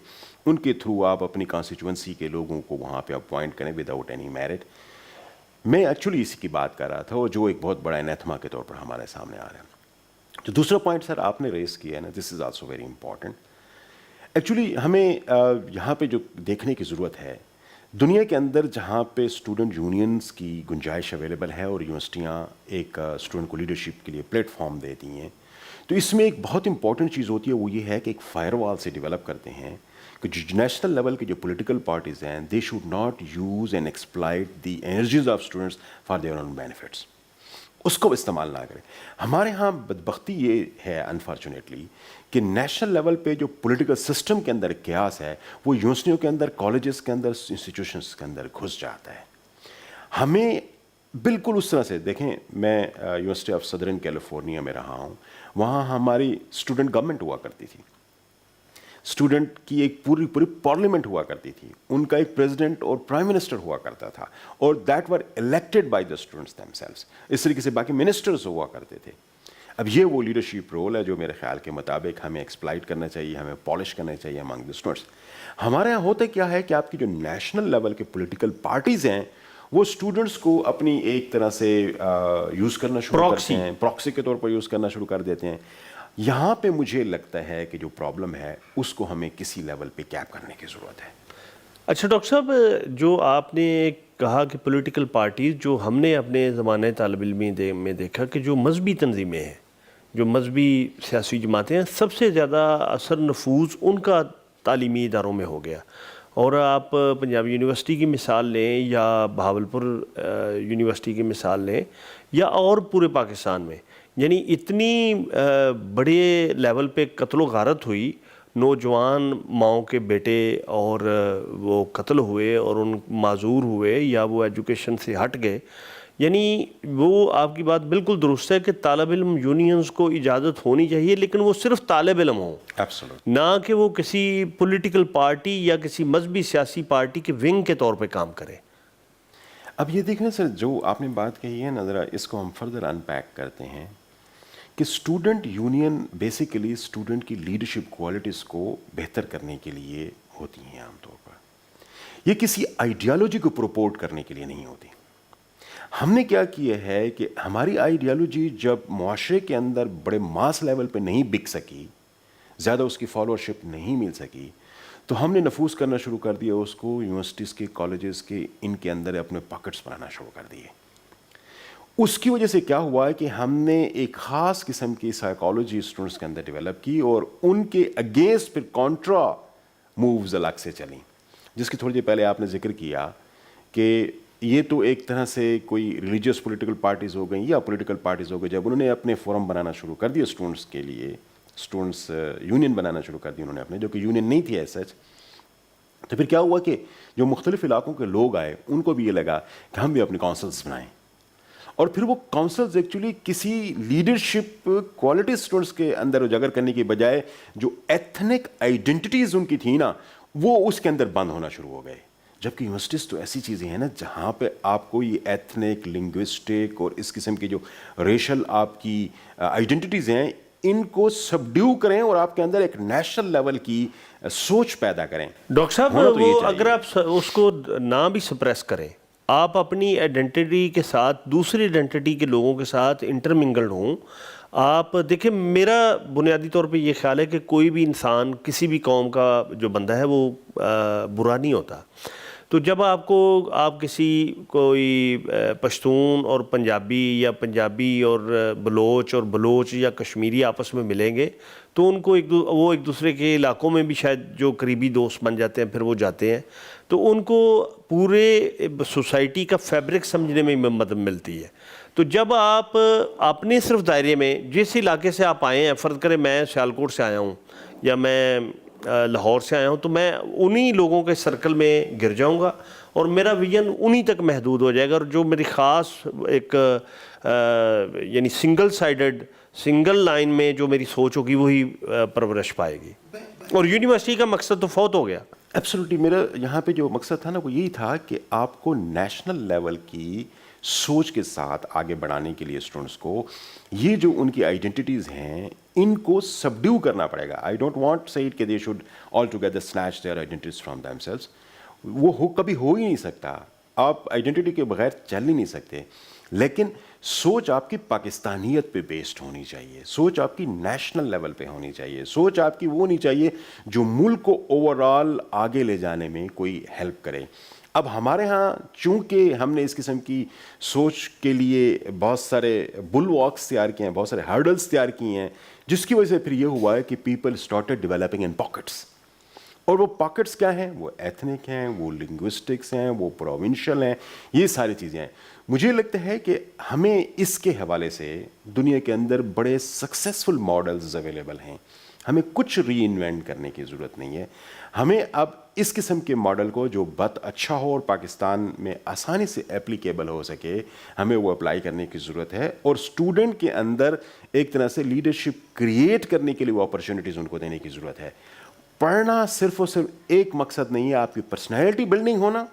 ان کے تھرو آپ اپنی کانسٹیچوئنسی کے لوگوں کو وہاں پہ اپوائنٹ کریں وداؤٹ اینی میرٹ. میں ایکچولی اسی کی بات کر رہا تھا اور جو ایک بہت بڑا انیتھما کے طور پر ہمارے سامنے آ رہا ہے. جو دوسرا پوائنٹ سر آپ نے ریز کیا ہے نا, this is also very important. Actually ہمیں یہاں پہ جو دیکھنے کی ضرورت ہے, دنیا کے اندر جہاں پہ اسٹوڈنٹ یونینز کی گنجائش اویلیبل ہے اور یونیورسٹیاں ایک اسٹوڈنٹ کو لیڈرشپ کے لیے پلیٹ فارم دیتی ہیں, تو اس میں ایک بہت امپورٹنٹ چیز ہوتی ہے, وہ یہ ہے کہ ایک فائر وال سے ڈیولپ کرتے ہیں کہ جو نیشنل لیول کے جو پولیٹیکل پارٹیز ہیں they should not use and exploit the energies of students for their own benefits, اس کو استعمال نہ کریں. ہمارے ہاں بدبختی یہ ہے انفارچونیٹلی کہ نیشنل لیول پہ جو پولیٹیکل سسٹم کے اندر قیاس ہے وہ یونیورسٹیوں کے اندر, کالجز کے اندر, انسٹیٹیوشنس کے اندر گھس جاتا ہے. ہمیں بالکل اس طرح سے دیکھیں, میں یونیورسٹی آف سدرن کیلیفورنیا میں رہا ہوں, وہاں ہماری اسٹوڈنٹ گورنمنٹ ہوا کرتی تھی, اسٹوڈنٹ کی ایک پوری پارلیمنٹ ہوا کرتی تھی, ان کا ایک پریزیڈنٹ اور پرائم منسٹر ہوا کرتا تھا, اور that were elected by the students themselves. اس طریقے سے باقی منسٹرز ہوا کرتے تھے. اب یہ وہ لیڈرشپ رول ہے جو میرے خیال کے مطابق ہمیں ایکسپلائٹ کرنا چاہیے, ہمیں پالش کرنا چاہیے امنگ دا اسٹوڈنٹس. ہمارے یہاں ہوتا کیا ہے کہ آپ کی جو نیشنل لیول کے پولیٹیکل پارٹیز ہیں وہ اسٹوڈنٹس کو اپنی ایک طرح سے یوز کرنا شروع کرتے ہیں, پراکسی کے طور پر یوز کرنا شروع کر دیتے ہیں. یہاں پہ مجھے لگتا ہے کہ جو پرابلم ہے اس کو ہمیں کسی لیول پہ کیپ کرنے کی ضرورت ہے. اچھا ڈاکٹر صاحب, جو آپ نے کہا کہ پولیٹیکل پارٹیز, جو ہم نے اپنے زمانے طالب علمی میں دیکھا کہ جو مذہبی تنظیمیں ہیں, جو مذہبی سیاسی جماعتیں ہیں, سب سے زیادہ اثر نفوذ ان کا تعلیمی اداروں میں ہو گیا. اور آپ پنجاب یونیورسٹی کی مثال لیں یا بہاولپور یونیورسٹی کی مثال لیں یا اور پورے پاکستان میں, یعنی اتنی بڑے لیول پہ قتل و غارت ہوئی, نوجوان ماؤں کے بیٹے اور وہ قتل ہوئے اور ان معذور ہوئے یا وہ ایجوکیشن سے ہٹ گئے. یعنی وہ آپ کی بات بالکل درست ہے کہ طالب علم یونینز کو اجازت ہونی چاہیے, لیکن وہ صرف طالب علم ہوں, نہ کہ وہ کسی پولیٹیکل پارٹی یا کسی مذہبی سیاسی پارٹی کے ونگ کے طور پہ کام کریں. اب یہ دیکھنا سر, جو آپ نے بات کہی ہے نا, ذرا اس کو ہم فردر ان پیک کرتے ہیں کہ اسٹوڈنٹ یونین بیسیکلی اسٹوڈنٹ کی لیڈرشپ کوالٹیز کو بہتر کرنے کے لیے ہوتی ہیں عام طور پر. یہ کسی آئیڈیالوجی کو پروپورٹ کرنے کے لیے نہیں ہوتی. ہم نے کیا کیا ہے کہ ہماری آئیڈیالوجی جب معاشرے کے اندر بڑے ماس لیول پہ نہیں بک سکی, زیادہ اس کی فالوورشپ نہیں مل سکی, تو ہم نے نفوذ کرنا شروع کر دیا اس کو یونیورسٹیز کے, کالجز کے, ان کے اندر اپنے پاکٹس بنانا شروع کر دیے. اس کی وجہ سے کیا ہوا ہے کہ ہم نے ایک خاص قسم کی سائیکالوجی اسٹوڈنٹس کے اندر ڈیولپ کی اور ان کے اگینسٹ پھر کانٹرا مووز الگ سے چلیں, جس کی تھوڑی دیر پہلے آپ نے ذکر کیا کہ یہ تو ایک طرح سے کوئی ریلیجیس پولیٹیکل پارٹیز ہو گئیں یا پولیٹیکل پارٹیز ہو گئی، جب انہوں نے اپنے فورم بنانا شروع کر دیے اسٹوڈنٹس کے لیے، اسٹوڈنٹس یونین بنانا شروع کر دی انہوں نے اپنے، جو کہ یونین نہیں تھی ایز سچ، تو پھر کیا ہوا کہ جو مختلف علاقوں کے لوگ آئے ان کو بھی یہ لگا کہ ہم بھی اپنے کونسلز بنائیں، اور پھر وہ کونسلز ایکچولی کسی لیڈرشپ کوالٹی اسٹوڈنٹس کے اندر اجاگر کرنے کی بجائے جو ایتھنک آئیڈینٹیٹیز ان کی تھیں نا، وہ اس کے اندر بند ہونا شروع ہو گئے. جبکہ یونیورسٹیز تو ایسی چیزیں ہیں نا جہاں پہ آپ کو یہ ایتھنک، لنگوسٹک اور اس قسم کی جو ریشل آپ کی آئیڈینٹیٹیز ہیں ان کو سبڈیو کریں اور آپ کے اندر ایک نیشنل لیول کی سوچ پیدا کریں. ڈاکٹر صاحب وہ اگر آپ اس کو نہ بھی سپریس کریں، آپ اپنی آئیڈینٹی کے ساتھ دوسری آئیڈینٹی کے لوگوں کے ساتھ انٹرمنگلڈ ہوں. آپ دیکھیں، میرا بنیادی طور پہ یہ خیال ہے کہ کوئی بھی انسان کسی بھی قوم کا جو بندہ ہے وہ برا نہیں ہوتا. تو جب آپ کسی کوئی پشتون اور پنجابی یا پنجابی اور بلوچ یا کشمیری آپس میں ملیں گے تو ان کو وہ ایک دوسرے کے علاقوں میں بھی شاید جو قریبی دوست بن جاتے ہیں، پھر وہ جاتے ہیں تو ان کو پورے سوسائٹی کا فیبرک سمجھنے میں مدد ملتی ہے. تو جب آپ اپنے صرف دائرے میں جس علاقے سے آپ آئے ہیں، فرض کریں میں سیالکوٹ سے آیا ہوں یا میں لاہور سے آیا ہوں، تو میں انہی لوگوں کے سرکل میں گر جاؤں گا اور میرا ویژن انہی تک محدود ہو جائے گا، اور جو میری خاص ایک یعنی سنگل لائن میں جو میری سوچ ہوگی وہی پرورش پائے گی. اور یونیورسٹی کا مقصد تو فوت ہو گیا. ایبسولوٹلی میرا یہاں پہ جو مقصد تھا نا وہ یہی تھا کہ آپ کو نیشنل لیول کی سوچ کے ساتھ آگے بڑھانے کے لیے اسٹوڈنٹس کو یہ جو ان کی آئیڈینٹیٹیز ہیں ان کو سبڈیو کرنا پڑے گا. I don't want say it کہ they should all together snatch their identities from them selves. وہ کبھی ہو ہی نہیں سکتا. آپ آئیڈینٹی کے بغیر چل ہی نہیں سکتے. لیکن سوچ آپ کی پاکستانیت پہ بیسڈ ہونی چاہیے، سوچ آپ کی نیشنل لیول پہ ہونی چاہیے، سوچ آپ کی وہ ہونی چاہیے جو ملک کو اوور آل آگے لے جانے میں کوئی ہیلپ کرے. اب ہمارے ہاں چونکہ ہم نے اس قسم کی سوچ کے لیے بہت سارے بل واکس تیار کیے ہیں، بہت سارے ہرڈلس تیار کیے ہیں، جس کی وجہ سے پھر یہ ہوا ہے کہ پیپل اسٹارٹڈ ڈیولپنگ ان پاکٹس. اور وہ پاکٹس کیا ہیں؟ وہ ایتھنک ہیں، وہ لنگوسٹکس ہیں، وہ پروونشل ہیں، یہ ساری چیزیں ہیں. مجھے لگتا ہے کہ ہمیں اس کے حوالے سے دنیا کے اندر بڑے سکسیسفل ماڈلز اویلیبل ہیں. ہمیں کچھ ری انوینٹ کرنے کی ضرورت نہیں ہے. ہمیں اب اس قسم کے ماڈل کو جو بہت اچھا ہو اور پاکستان میں آسانی سے اپلیکیبل ہو سکے، ہمیں وہ اپلائی کرنے کی ضرورت ہے. اور اسٹوڈنٹ کے اندر ایک طرح سے لیڈرشپ کریٹ کرنے کے لیے وہ اپرچونیٹیز ان کو دینے کی ضرورت ہے. پڑھنا صرف اور صرف ایک مقصد نہیں ہے، آپ کی پرسنالٹی بلڈنگ ہونا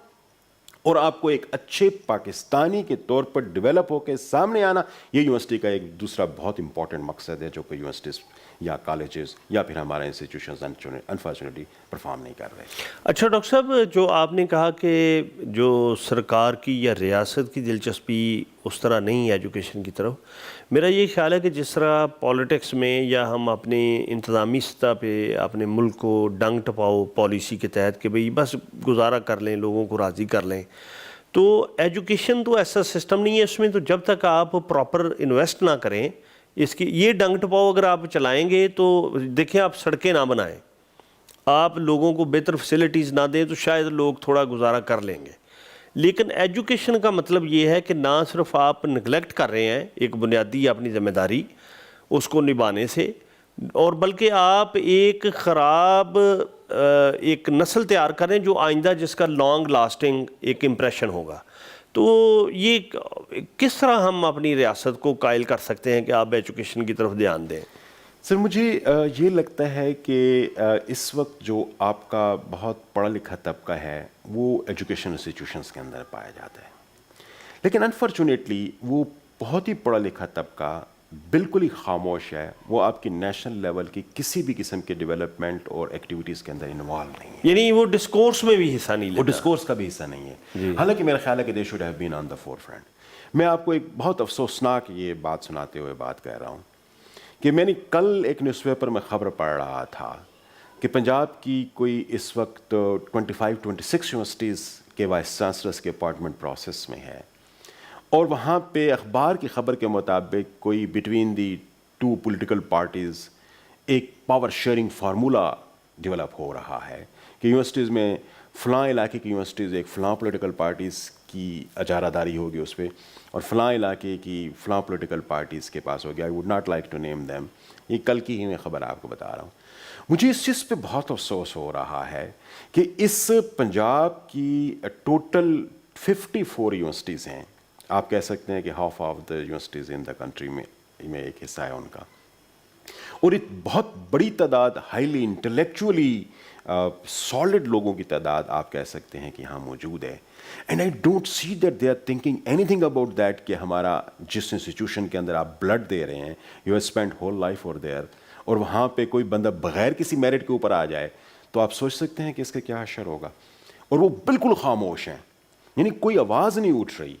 اور آپ کو ایک اچھے پاکستانی کے طور پر ڈیولپ ہو کے سامنے آنا، یہ یونیورسٹی کا ایک دوسرا بہت امپورٹنٹ مقصد ہے جو کہ یونیورسٹیز یا کالجز یا پھر ہمارے انسٹیٹیوشنز انفارچونیٹلی پرفارم نہیں کر رہے. اچھا ڈاکٹر صاحب، جو آپ نے کہا کہ جو سرکار کی یا ریاست کی دلچسپی اس طرح نہیں ہے ایجوکیشن کی طرف، میرا یہ خیال ہے کہ جس طرح پالیٹکس میں یا ہم اپنے انتظامی سطح پہ اپنے ملک کو ڈنگ ٹپاؤ پالیسی کے تحت کہ بھئی بس گزارا کر لیں، لوگوں کو راضی کر لیں، تو ایجوکیشن تو ایسا سسٹم نہیں ہے. اس میں تو جب تک آپ پراپر انویسٹ نہ کریں، اس کی یہ ڈنگ ٹپاؤ اگر آپ چلائیں گے تو دیکھیں، آپ سڑکیں نہ بنائیں، آپ لوگوں کو بہتر فیسلٹیز نہ دیں تو شاید لوگ تھوڑا گزارا کر لیں گے. لیکن ایجوکیشن کا مطلب یہ ہے کہ نہ صرف آپ نگلیکٹ کر رہے ہیں ایک بنیادی اپنی ذمہ داری اس کو نبھانے سے، اور بلکہ آپ ایک خراب ایک نسل تیار کریں جو آئندہ جس کا لانگ لاسٹنگ ایک امپریشن ہوگا. تو یہ کس طرح ہم اپنی ریاست کو قائل کر سکتے ہیں کہ آپ ایجوکیشن کی طرف دھیان دیں؟ سر مجھے یہ لگتا ہے کہ اس وقت جو آپ کا بہت پڑھا لکھا طبقہ ہے وہ ایجوکیشن انسٹیٹیوشنس کے اندر پایا جاتا ہے، لیکن انفارچونیٹلی وہ بہت ہی پڑھا لکھا طبقہ بالکل ہی خاموش ہے. وہ آپ کی نیشنل لیول کی کسی بھی قسم کے ڈیولپمنٹ اور ایکٹیویٹیز کے اندر انوالو نہیں ہے، یعنی وہ ڈسکورس میں بھی حصہ نہیں لیتا، وہ ڈسکورس کا بھی حصہ نہیں ہے. حالانکہ میرا خیال ہے کہ they should have been on the forefront. میں آپ کو ایک بہت افسوسناک یہ بات سناتے ہوئے بات کہہ رہا ہوں کہ میں نے کل ایک نیوز پیپر میں خبر پڑھ رہا تھا کہ پنجاب کی کوئی اس وقت 25-26 یونیورسٹیز کے وائس چانسلرس کے اپائنٹمنٹ پروسیس میں ہے، اور وہاں پہ اخبار کی خبر کے مطابق کوئی between the two political parties ایک پاور شیئرنگ فارمولا ڈیولپ ہو رہا ہے کہ یونیورسٹیز میں فلاں علاقے کی یونیورسٹیز ایک فلاں پولیٹیکل پارٹیز کی اجارہ داری ہوگی اس پہ، اور فلاں علاقے کی فلاں پولیٹیکل پارٹیز کے پاس ہوگی. I would not like to name them. یہ کل کی ہی میں خبر آپ کو بتا رہا ہوں. مجھے اس چیز پہ بہت افسوس ہو رہا ہے کہ اس پنجاب کی ٹوٹل 54 یونیورسٹیز ہیں. آپ کہہ سکتے ہیں کہ half of the universities in the country میں ایک حصہ ہے ان کا، اور ایک بہت بڑی تعداد ہائیلی انٹلیکچولی سالڈ لوگوں کی تعداد آپ کہہ سکتے ہیں کہ یہاں موجود ہے. And I don't see that they are thinking anything about that کہ ہمارا جس انسٹیٹیوشن کے اندر آپ بلڈ دے رہے ہیں، you have spend whole life اور دیئر، اور وہاں پہ کوئی بندہ بغیر کسی میرٹ کے اوپر آ جائے تو آپ سوچ سکتے ہیں کہ اس کا کیا اثر ہوگا. اور وہ بالکل خاموش ہیں، یعنی کوئی آواز نہیں اٹھ رہی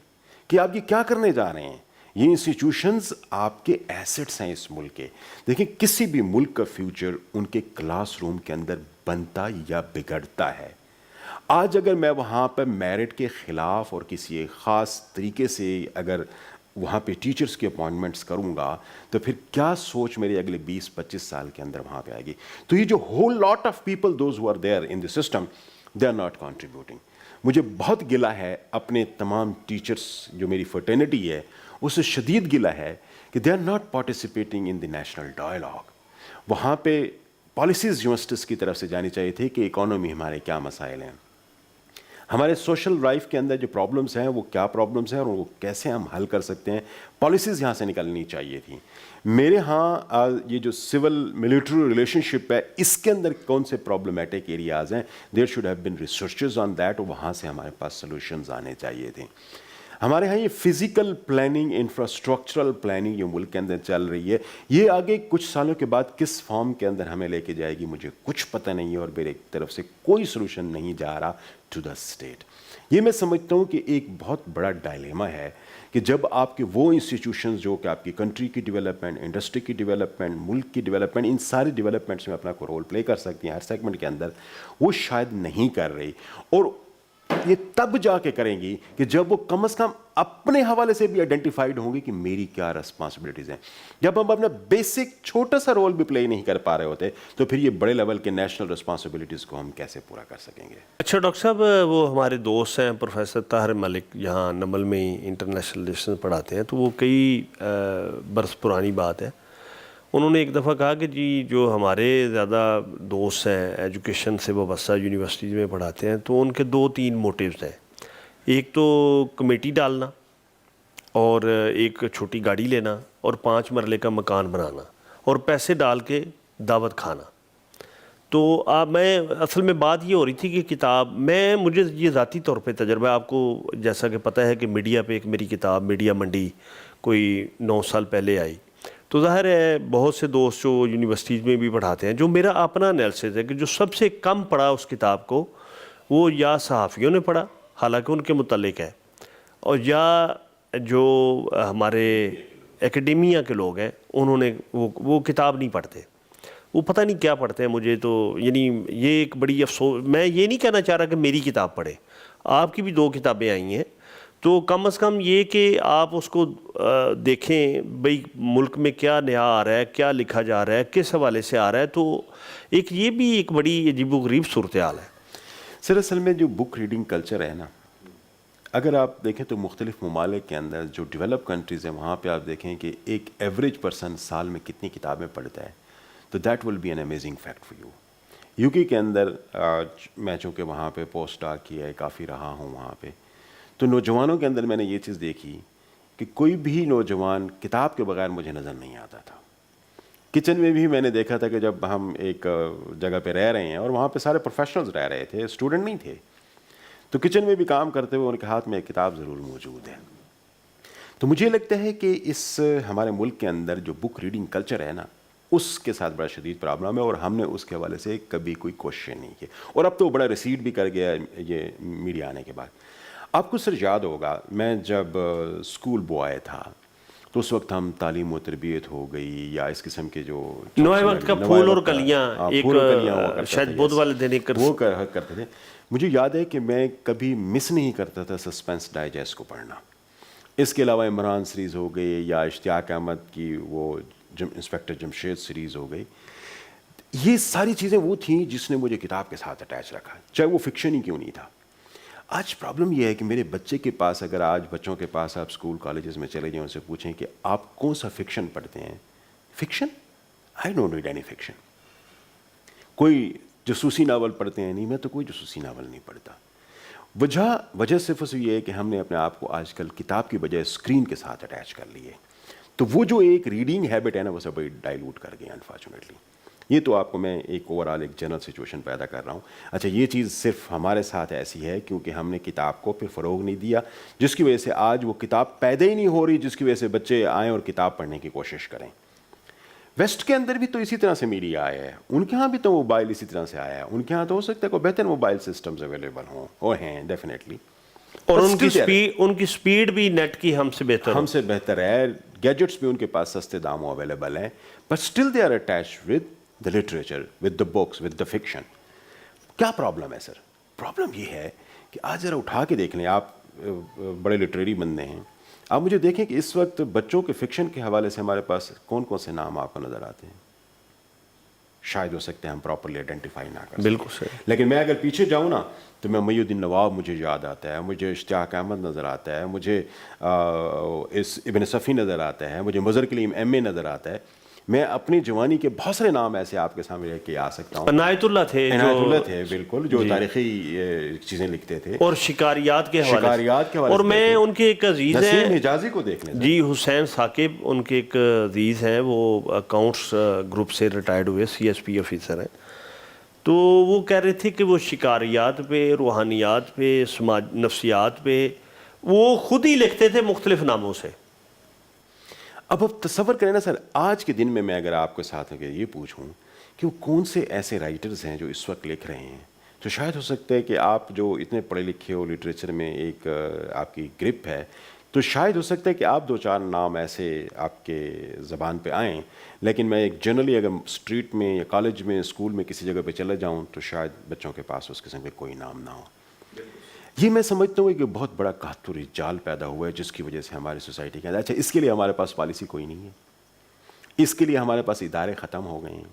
کہ آپ یہ کیا کرنے جا رہے ہیں. یہ انسٹیٹیوشنز آپ کے ایسٹس ہیں اس ملک کے. دیکھیں کسی بھی ملک کا فیوچر ان کے کلاس روم کے اندر بنتا یا بگڑتا ہے. آج اگر میں وہاں پہ میرٹ کے خلاف اور کسی ایک خاص طریقے سے اگر وہاں پہ ٹیچرز کی اپوائنٹمنٹس کروں گا تو پھر کیا سوچ میرے اگلے 20-25 سال کے اندر وہاں پہ آئے گی. تو یہ جو whole lot of people those who are there in the system, they are not contributing. مجھے بہت گلہ ہے اپنے تمام ٹیچرس جو میری فرٹرنیٹی ہے اس سے شدید گلہ ہے کہ they are not participating in the national dialogue. وہاں پہ پالیسیز یونیورسٹیز کی طرف سے جانی چاہیے تھی کہ اکانومی ہمارے کیا مسائل ہیں، ہمارے سوشل لائف کے اندر جو پرابلمس ہیں وہ کیا پرابلمس ہیں اور وہ کیسے ہم حل کر سکتے ہیں. پالیسیز یہاں سے نکلنی چاہیے تھیں. میرے ہاں یہ جو سول ملٹری ریلیشن شپ ہے اس کے اندر کون سے پرابلمیٹک ایریاز ہیں، there should have been researches on that, اور وہاں سے ہمارے پاس سلوشنز آنے چاہیے تھے. ہمارے ہاں یہ فزیکل پلاننگ، انفراسٹرکچرل پلاننگ جو ملک کے اندر چل رہی ہے، یہ آگے کچھ سالوں کے بعد کس فارم کے اندر ہمیں لے کے جائے گی مجھے کچھ پتہ نہیں ہے، اور میرے طرف سے کوئی سلوشن نہیں جا رہا ٹو دا اسٹیٹ. یہ میں سمجھتا ہوں کہ ایک بہت بڑا ڈائلیما ہے کہ جب آپ کے وہ انسٹیٹیوشنز جو کہ آپ کی کنٹری کی ڈیولپمنٹ، انڈسٹری کی ڈیولپمنٹ، ملک کی ڈیولپمنٹ، ان ساری ڈیولپمنٹس میں اپنا کو رول پلے کر سکتی ہیں ہر سیگمنٹ کے اندر، وہ شاید نہیں کر رہی. اور یہ تب جا کے کریں گی کہ جب وہ کم از کم اپنے حوالے سے بھی آئیڈینٹیفائڈ ہوں گی کہ میری کیا رسپانسبلٹیز ہیں. جب ہم اپنا بیسک چھوٹا سا رول بھی پلے نہیں کر پا رہے ہوتے تو پھر یہ بڑے لیول کے نیشنل رسپانسبلٹیز کو ہم کیسے پورا کر سکیں گے. اچھا ڈاکٹر صاحب، وہ ہمارے دوست ہیں پروفیسر طاہر ملک، یہاں نمل میں ہی انٹرنیشنل ریلیشنز پڑھاتے ہیں، تو وہ کئی برس پرانی بات ہے، انہوں نے ایک دفعہ کہا کہ جی جو ہمارے زیادہ دوست ہیں ایجوکیشن سے وابستہ یونیورسٹیز میں پڑھاتے ہیں تو ان کے 2-3 موٹیوز ہیں. ایک تو کمیٹی ڈالنا، اور ایک چھوٹی گاڑی لینا، اور 5 مرلے کا مکان بنانا، اور پیسے ڈال کے دعوت کھانا. تو میں اصل میں بات یہ ہو رہی تھی کہ کتاب مجھے یہ ذاتی طور پہ تجربہ، آپ کو جیسا کہ پتہ ہے کہ میڈیا پہ ایک میری کتاب میڈیا منڈی کوئی 9 سال پہلے آئی، تو ظاہر ہے بہت سے دوست جو یونیورسٹیز میں بھی پڑھاتے ہیں، جو میرا اپنا انالیسس ہے کہ جو سب سے کم پڑھا اس کتاب کو وہ یا صحافیوں نے پڑھا حالانکہ ان کے متعلق ہے، اور یا جو ہمارے اکیڈیمیا کے لوگ ہیں انہوں نے وہ کتاب نہیں پڑھتے، وہ پتہ نہیں کیا پڑھتے ہیں. مجھے تو یعنی یہ ایک بڑی افسوس، میں یہ نہیں کہنا چاہ رہا کہ میری کتاب پڑھے، آپ کی بھی 2 کتابیں آئی ہیں، تو کم از کم یہ کہ آپ اس کو دیکھیں بھئی ملک میں کیا نیا آ رہا ہے، کیا لکھا جا رہا ہے، کس حوالے سے آ رہا ہے. تو یہ بھی ایک بڑی عجیب و غریب صورتحال ہے. سر اصل میں جو بک ریڈنگ کلچر ہے نا، اگر آپ دیکھیں تو مختلف ممالک کے اندر جو ڈیولپ کنٹریز ہیں وہاں پہ آپ دیکھیں کہ ایک ایوریج پرسن سال میں کتنی کتابیں پڑھتا ہے، تو that will be an amazing fact for you. U K اندر میں چونکہ وہاں پہ پوسٹ ڈاک کیا ہے، کافی رہا ہوں وہاں پہ، تو نوجوانوں کے اندر میں نے یہ چیز دیکھی کہ کوئی بھی نوجوان کتاب کے بغیر مجھے نظر نہیں آتا تھا. کچن میں بھی میں نے دیکھا تھا کہ جب ہم ایک جگہ پہ رہ رہے ہیں اور وہاں پہ سارے پروفیشنلز رہ رہے تھے، اسٹوڈنٹ نہیں تھے، تو کچن میں بھی کام کرتے ہوئے ان کے ہاتھ میں ایک کتاب ضرور موجود ہے. تو مجھے لگتا ہے کہ اس ہمارے ملک کے اندر جو بک ریڈنگ کلچر ہے نا، اس کے ساتھ بڑا شدید پرابلم ہے، اور ہم نے اس کے حوالے سے کبھی کوئی کوشش نہیں کی، اور اب تو بڑا ریسیڈ بھی کر گیا یہ میڈیا آنے کے بعد. آپ کو سر یاد ہوگا میں جب اسکول بوائے تھا تو اس وقت ہم تعلیم و تربیت ہو گئی یا اس قسم کے جو نوائے وقت کا پھول اور کلیاں ایک شاید بدھ والے دن ایک وہ کرتے تھے. مجھے یاد ہے کہ میں کبھی مس نہیں کرتا تھا سسپینس ڈائجسٹ کو پڑھنا. اس کے علاوہ عمران سیریز ہو گئی یا اشتیاق احمد کی وہ انسپیکٹر جمشید سیریز ہو گئی. یہ ساری چیزیں وہ تھیں جس نے مجھے کتاب کے ساتھ اٹیچ رکھا، چاہے وہ فکشن ہی کیوں نہیں تھا. آج پرابلم یہ ہے کہ میرے بچے کے پاس، اگر آج بچوں کے پاس آپ اسکول کالجز میں چلے جائیں، ان سے پوچھیں کہ آپ کون سا فکشن پڑھتے ہیں، fiction, I don't read any fiction. کوئی جاسوسی ناول پڑھتے ہیں؟ نہیں، میں تو کوئی جاسوسی ناول نہیں پڑھتا. وجہ صرف یہ ہے کہ ہم نے اپنے آپ کو آج کل کتاب کی بجائے اسکرین کے ساتھ اٹیچ کر لی ہے. تو وہ جو ایک ریڈنگ ہیبٹ ہے نا، وہ سب بڑی ڈائلوٹ کر گئی انفارچونیٹلی. یہ تو آپ کو میں ایک اوور آل ایک جنرل سچویشن پیدا کر رہا ہوں. اچھا، یہ چیز صرف ہمارے ساتھ ایسی ہے کیونکہ ہم نے کتاب کو پھر فروغ نہیں دیا، جس کی وجہ سے آج وہ کتاب پیدا ہی نہیں ہو رہی، جس کی وجہ سے بچے آئیں اور کتاب پڑھنے کی کوشش کریں. ویسٹ کے اندر بھی تو اسی طرح سے میڈیا آیا ہے، ان کے ہاں بھی تو موبائل اسی طرح سے آیا ہے. ان کے ہاں تو ہو سکتا ہے کوئی بہتر موبائل سسٹمز اویلیبل ہوں، اور ہیں ڈیفینیٹلی، اور ان کی سپیڈ بھی نیٹ کی ہم سے بہتر ہے. گیجٹس بھی ان کے پاس سستے داموں اویلیبل ہیں، but still they are attached with the literature, with the books, with the fiction. کیا پرابلم ہے سر؟ پرابلم یہ ہے کہ آج ذرا اٹھا کے دیکھ لیں، آپ بڑے لٹریری بندے ہیں، آپ مجھے دیکھیں کہ اس وقت بچوں کے فکشن کے حوالے سے ہمارے پاس کون کون سے نام آپ کو نظر آتے ہیں. شاید ہو سکتے ہیں ہم پراپرلی آئیڈینٹیفائی نہ کر سکیں. بالکل صحیح. لیکن میں اگر پیچھے جاؤں نا تو میں محی الدین نواب مجھے یاد آتا ہے، مجھے اشتیاق احمد نظر آتا ہے، مجھے اس ابن صفی نظر آتا ہے، مجھے مظہر کلیم ایم اے نظر آتا ہے. میں اپنی جوانی کے بہت سارے نام ایسے آپ کے سامنے رکھ کے آ سکتا ہوں. عنایت اللہ تھے بالکل، جو تاریخی چیزیں لکھتے تھے، اور شکاریات کے حوالے سے. اور میں ان کے ایک عزیز ہیں، نسیم حجازی کو دیکھ لیں جی، حسین ثاقب، ان کے ایک عزیز ہیں، وہ اکاؤنٹس گروپ سے ریٹائرڈ ہوئے، سی ایس پی آفیسر ہیں. تو وہ کہہ رہے تھے کہ وہ شکاریات پہ، روحانیات پہ، نفسیات پہ وہ خود ہی لکھتے تھے مختلف ناموں سے. اب تصور کریں نا سر، آج کے دن میں اگر آپ کے ساتھ اگر یہ پوچھوں کہ وہ کون سے ایسے رائٹرز ہیں جو اس وقت لکھ رہے ہیں، تو شاید ہو سکتا ہے کہ آپ جو اتنے پڑھے لکھے ہو، لٹریچر میں ایک آپ کی گرپ ہے، تو شاید ہو سکتا ہے کہ آپ دو چار نام ایسے آپ کے زبان پہ آئیں. لیکن میں ایک جنرلی اگر اسٹریٹ میں یا کالج میں، اسکول میں کسی جگہ پہ چلا جاؤں تو شاید بچوں کے پاس اس قسم کے کوئی نام نہ ہو. یہ میں سمجھتا ہوں کہ بہت بڑا قحط جال پیدا ہوا ہے، جس کی وجہ سے ہماری سوسائٹی کے اندر، اچھا اس کے لیے ہمارے پاس پالیسی کوئی نہیں ہے، اس کے لیے ہمارے پاس ادارے ختم ہو گئے ہیں،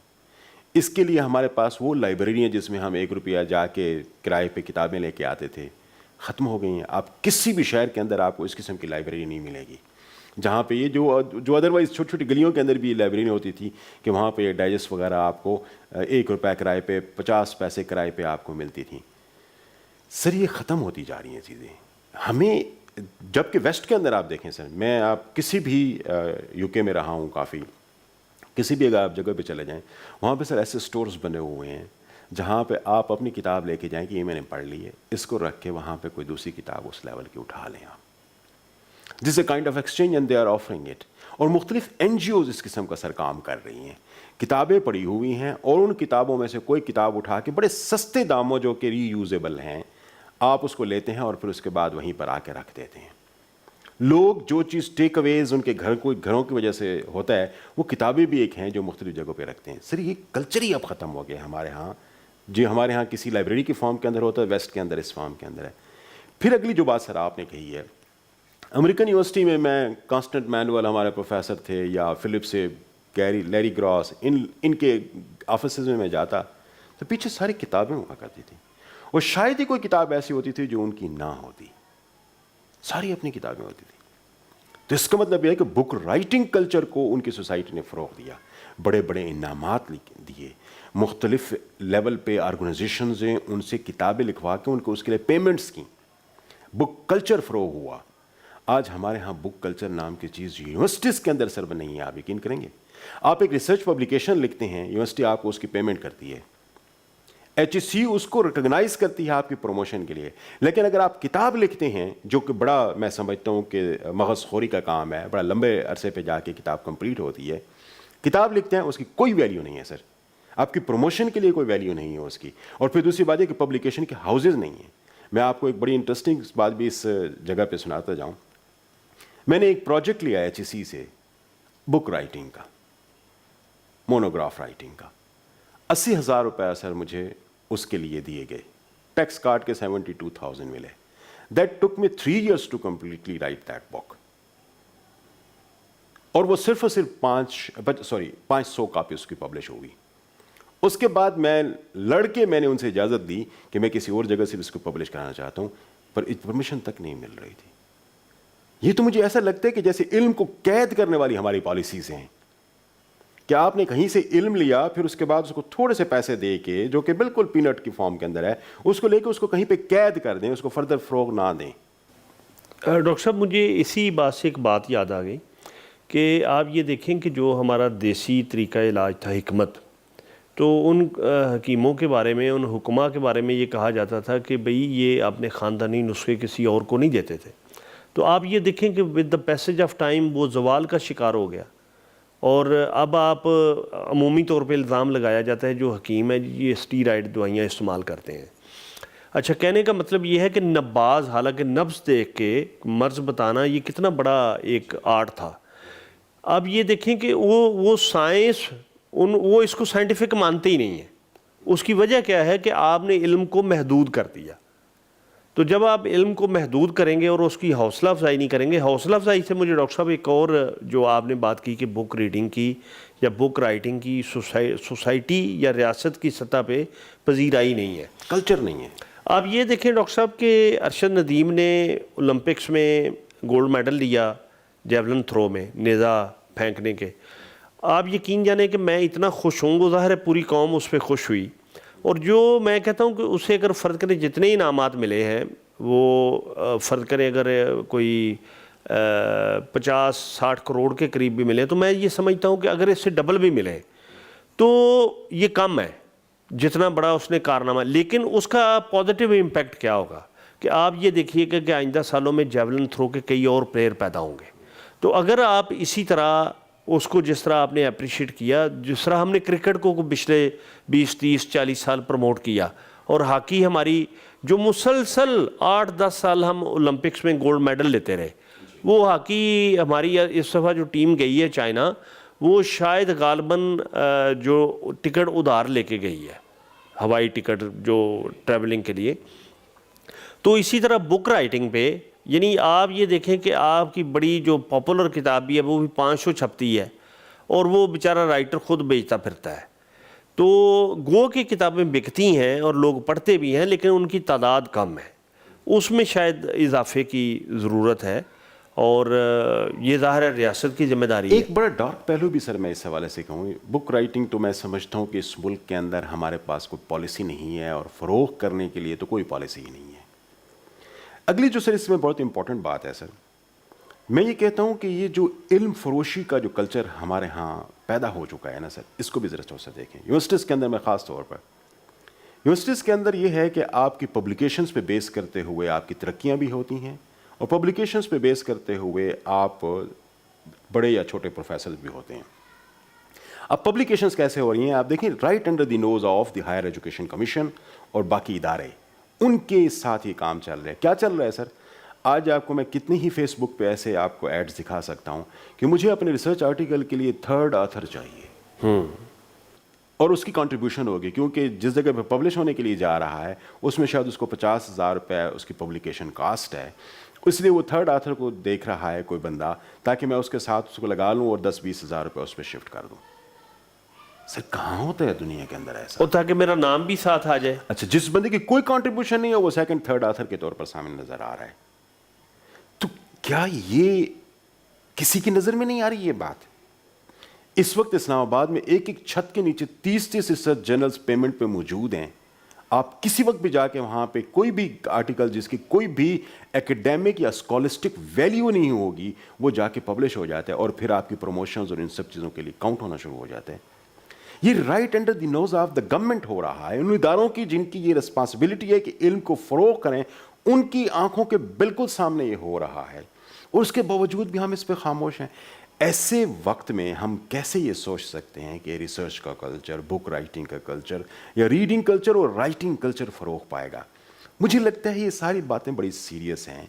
اس کے لیے ہمارے پاس وہ لائبریری ہیں جس میں ہم 1 روپیہ جا کے کرائے پہ کتابیں لے کے آتے تھے، ختم ہو گئی ہیں. آپ کسی بھی شہر کے اندر آپ کو اس قسم کی لائبریری نہیں ملے گی جہاں پہ یہ جو ادروائز چھوٹی چھوٹی گلیوں کے اندر بھی لائبریری ہوتی تھی کہ وہاں پہ یہ ڈائجسٹ وغیرہ آپ کو 1 روپیہ کرائے پہ، 50 پیسے کرائے پہ آپ کو ملتی تھیں. سر یہ ختم ہوتی جا رہی ہیں چیزیں. ہمیں جبکہ ویسٹ کے اندر آپ دیکھیں سر، میں آپ کسی بھی یو کے میں رہا ہوں کافی، کسی بھی اگر آپ جگہ پہ چلے جائیں، وہاں پہ سر ایسے سٹورز بنے ہوئے ہیں جہاں پہ آپ اپنی کتاب لے کے جائیں کہ یہ میں نے پڑھ لی ہے، اس کو رکھ کے وہاں پہ کوئی دوسری کتاب اس لیول کی اٹھا لیں آپ. This a kind of exchange and they are offering it. اور مختلف این جی اوز اس قسم کا سر کام کر رہی ہیں، کتابیں پڑھی ہوئی ہیں، اور ان کتابوں میں سے کوئی کتاب اٹھا کے بڑے سستے داموں جو کہ ری یوزیبل ہیں، آپ اس کو لیتے ہیں اور پھر اس کے بعد وہیں پر آ کے رکھ دیتے ہیں. لوگ جو چیز ٹیک اویز ان کے گھروں کی وجہ سے ہوتا ہے، وہ کتابیں بھی ایک ہیں جو مختلف جگہوں پہ رکھتے ہیں. سر یہ کلچر ہی اب ختم ہو گیا ہمارے ہاں، جو ہمارے ہاں کسی لائبریری کی فارم کے اندر ہوتا ہے، ویسٹ کے اندر اس فارم کے اندر ہے. پھر اگلی جو بات سر آپ نے کہی ہے، امریکن یونیورسٹی میں کانسٹنٹ مینول ہمارے پروفیسر تھے، یا فلپ سے لیری گراس، ان کے آفسز میں جاتا تو پیچھے ساری کتابیں ہوا کرتی تھیں، اور شاید ہی کوئی کتاب ایسی ہوتی تھی جو ان کی نہ ہوتی، ساری اپنی کتابیں ہوتی تھیں. تو اس کا مطلب یہ ہے کہ بک رائٹنگ کلچر کو ان کی سوسائٹی نے فروغ دیا، بڑے بڑے انعامات دیے، مختلف لیول پہ آرگنائزیشنز ہیں ان سے کتابیں لکھوا کے ان کو اس کے لیے پیمنٹس کی، بک کلچر فروغ ہوا. آج ہمارے ہاں بک کلچر نام کی چیز یونیورسٹیز کے اندر سر نہیں ہے. آپ یقین کریں گے، آپ ایک ریسرچ پبلیکیشن لکھتے ہیں، یونیورسٹی آپ کو اس کی پیمنٹ کرتی ہے، ایچ ای سی اس کو ریکگنائز کرتی ہے آپ کی پروموشن کے لیے. لیکن اگر آپ کتاب لکھتے ہیں، جو کہ بڑا میں سمجھتا ہوں کہ مغز خوری کا کام ہے، بڑا لمبے عرصے پہ جا کے کتاب کمپلیٹ ہوتی ہے، کتاب لکھتے ہیں، اس کی کوئی ویلیو نہیں ہے سر، آپ کی پروموشن کے لیے کوئی ویلیو نہیں ہے اس کی. اور پھر دوسری بات ہے کہ پبلیکیشن کے ہاؤسز نہیں ہیں. میں آپ کو ایک بڑی انٹرسٹنگ بات بھی اس جگہ پہ سناتا جاؤں. میں نے ایک پروجیکٹ لیا ایچ ای سی سے، بک رائٹنگ کا، مونوگراف رائٹنگ کا. 80,000 روپیہ سر مجھے اس کے لیے دیے گئے، ٹیکس کاٹ کے 72,000 ملے. That took me 3 years to completely write that book. اور وہ صرف اور صرف 500 کاپی اس کی پبلش ہوئی. اس کے بعد میں نے ان سے اجازت دی کہ میں کسی اور جگہ سے اس کو پبلش کرانا چاہتا ہوں، پر پرمیشن تک نہیں مل رہی تھی۔ یہ تو مجھے ایسا لگتا ہے کہ جیسے علم کو قید کرنے والی ہماری پالیسیز ہیں، کہ آپ نے کہیں سے علم لیا، پھر اس کے بعد اس کو تھوڑے سے پیسے دے کے، جو کہ بالکل پینٹ کی فارم کے اندر ہے، اس کو لے کے اس کو کہیں پہ قید کر دیں، اس کو فردر فروغ نہ دیں۔ ڈاکٹر صاحب مجھے اسی بات سے ایک بات یاد آ گئی کہ آپ یہ دیکھیں کہ جو ہمارا دیسی طریقہ علاج تھا حکمت، تو ان حکیموں کے بارے میں، ان حکماء کے بارے میں یہ کہا جاتا تھا کہ بھئی یہ اپنے خاندانی نسخے کسی اور کو نہیں دیتے تھے۔ تو آپ یہ دیکھیں کہ with the passage of time وہ زوال کا شکار ہو گیا، اور اب آپ عمومی طور پہ الزام لگایا جاتا ہے جو حکیم ہے یہ اسٹیرائڈ دوائیاں استعمال کرتے ہیں۔ اچھا، کہنے کا مطلب یہ ہے کہ نباز، حالانکہ نبض دیکھ کے مرض بتانا یہ کتنا بڑا ایک آرٹ تھا، اب یہ دیکھیں کہ وہ سائنس، وہ اس کو سائنٹیفک مانتے ہی نہیں ہیں۔ اس کی وجہ کیا ہے کہ آپ نے علم کو محدود کر دیا۔ تو جب آپ علم کو محدود کریں گے اور اس کی حوصلہ افزائی نہیں کریں گے، حوصلہ افزائی سے مجھے ڈاکٹر صاحب ایک اور جو آپ نے بات کی کہ بک ریڈنگ کی یا بک رائٹنگ کی سوسائٹی یا ریاست کی سطح پہ پذیرائی نہیں ہے، کلچر نہیں ہے۔ آپ یہ دیکھیں ڈاکٹر صاحب کہ ارشد ندیم نے اولمپکس میں گولڈ میڈل لیا جیولن تھرو میں، نیزہ پھینکنے کے۔ آپ یقین جانیں کہ میں اتنا خوش ہوں، وہ ظاہر ہے پوری قوم اس پہ خوش ہوئی، اور جو میں کہتا ہوں کہ اسے اگر فرض کریں جتنے انعامات ملے ہیں، وہ فرض کریں اگر کوئی 50-60 کروڑ کے قریب بھی ملے، تو میں یہ سمجھتا ہوں کہ اگر اس سے ڈبل بھی ملے تو یہ کم ہے جتنا بڑا اس نے کارنامہ۔ لیکن اس کا پازیٹیو امپیکٹ کیا ہوگا کہ آپ یہ دیکھیے کہ آئندہ سالوں میں جیولن تھرو کے کئی اور پلیئر پیدا ہوں گے۔ تو اگر آپ اسی طرح اس کو جس طرح آپ نے اپریشیٹ کیا، جس طرح ہم نے کرکٹ کو پچھلے 20-30-40 سال پروموٹ کیا، اور ہاکی ہماری جو مسلسل 8-10 سال ہم اولمپکس میں گولڈ میڈل لیتے رہے، وہ ہاکی ہماری اس دفعہ جو ٹیم گئی ہے چائنا، وہ شاید غالباً جو ٹکٹ ادھار لے کے گئی ہے، ہوائی ٹکٹ جو ٹریولنگ کے لیے۔ تو اسی طرح بک رائٹنگ پہ، یعنی آپ یہ دیکھیں کہ آپ کی بڑی جو پاپولر کتاب بھی ہے وہ بھی 500 چھپتی ہے، اور وہ بیچارہ رائٹر خود بیچتا پھرتا ہے۔ تو گو کی کتابیں بکتی ہیں اور لوگ پڑھتے بھی ہیں، لیکن ان کی تعداد کم ہے، اس میں شاید اضافے کی ضرورت ہے، اور یہ ظاہر ہے ریاست کی ذمہ داری ہے۔ ایک بڑا ڈارک پہلو بھی سر میں اس حوالے سے کہوں، بک رائٹنگ تو میں سمجھتا ہوں کہ اس ملک کے اندر ہمارے پاس کوئی پالیسی نہیں ہے، اور فروغ کرنے کے لیے تو کوئی پالیسی ہی نہیں ہے۔ اگلی جو سر اس میں بہت امپورٹنٹ بات ہے سر، میں یہ کہتا ہوں کہ یہ جو علم فروشی کا جو کلچر ہمارے ہاں پیدا ہو چکا ہے نا سر، اس کو بھی ذرا سے دیکھیں۔ یونیورسٹیز کے اندر میں خاص طور پر، یونیورسٹیز کے اندر یہ ہے کہ آپ کی پبلیکیشنز پہ بیس کرتے ہوئے آپ کی ترقیاں بھی ہوتی ہیں، اور پبلیکیشنز پہ بیس کرتے ہوئے آپ بڑے یا چھوٹے پروفیسر بھی ہوتے ہیں۔ اب پبلیکیشنز کیسے ہو رہی ہیں آپ دیکھیں، right under the nose of the higher education commission اور باقی ادارے، ان کے ساتھ یہ کام چل رہا ہے۔ کیا چل رہا ہے سر؟ آج آپ کو میں کتنی ہی فیس بک پہ ایسے آپ کو ایڈز دکھا سکتا ہوں کہ مجھے اپنے ریسرچ آرٹیکل کے لیے 3rd آتھر چاہیے، اور اس کی کنٹریبیوشن ہوگی، کیونکہ جس جگہ پہ پبلش ہونے کے لیے جا رہا ہے اس میں شاید اس کو 50,000 روپے اس کی پبلیکیشن کاسٹ ہے، اس لیے وہ 3rd آتھر کو دیکھ رہا ہے کوئی بندہ، تاکہ میں اس کے ساتھ اس کو لگا لوں اور 10-20 ہزار روپے اس پہ شفٹ کر دوں۔ سر کہاں ہوتا ہے دنیا کے اندر ایسا؟ اور تاکہ میرا نام بھی ساتھ آ جائے۔ اچھا، جس بندے کی کوئی کنٹریبیوشن نہیں ہے وہ 2nd 3rd آتھر کے طور پر سامنے نظر آ رہا ہے، تو کیا یہ کسی کی نظر میں نہیں آ رہی یہ بات؟ اس وقت اسلام آباد میں ایک چھت کے نیچے 30% جرنلز پیمنٹ پہ موجود ہیں۔ آپ کسی وقت بھی جا کے وہاں پہ کوئی بھی آرٹیکل جس کی کوئی بھی ایکیڈیمک یا اسکالسٹک ویلیو نہیں ہوگی، وہ جا کے پبلش ہو جاتا ہے، اور پھر آپ کی پروموشنز اور ان سب چیزوں کے لیے کاؤنٹ ہونا شروع ہو جاتا ہے۔ یہ right under the nose of the government ہو رہا ہے، ان اداروں کی جن کی یہ رسپانسبلٹی ہے کہ علم کو فروغ کریں، ان کی آنکھوں کے بالکل سامنے یہ ہو رہا ہے، اور اس کے باوجود بھی ہم اس پہ خاموش ہیں۔ ایسے وقت میں ہم کیسے یہ سوچ سکتے ہیں کہ ریسرچ کا کلچر، بک رائٹنگ کا کلچر یا ریڈنگ کلچر اور رائٹنگ کلچر فروغ پائے گا؟ مجھے لگتا ہے یہ ساری باتیں بڑی سیریس ہیں،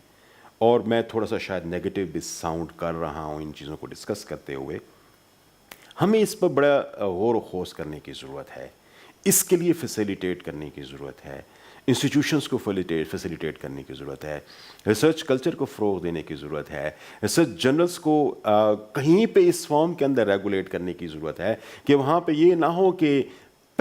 اور میں تھوڑا سا شاید نیگیٹو بھی ساؤنڈ کر رہا ہوں ان چیزوں کو ڈسکس کرتے ہوئے۔ ہمیں اس پر بڑا غور و خوض کرنے کی ضرورت ہے، اس کے لیے فیسیلیٹیٹ کرنے کی ضرورت ہے، انسٹیٹیوشنز کو فیسیلیٹیٹ کرنے کی ضرورت ہے، ریسرچ کلچر کو فروغ دینے کی ضرورت ہے، ریسرچ جرنلز کو کہیں پہ اس فارم کے اندر ریگولیٹ کرنے کی ضرورت ہے کہ وہاں پہ یہ نہ ہو کہ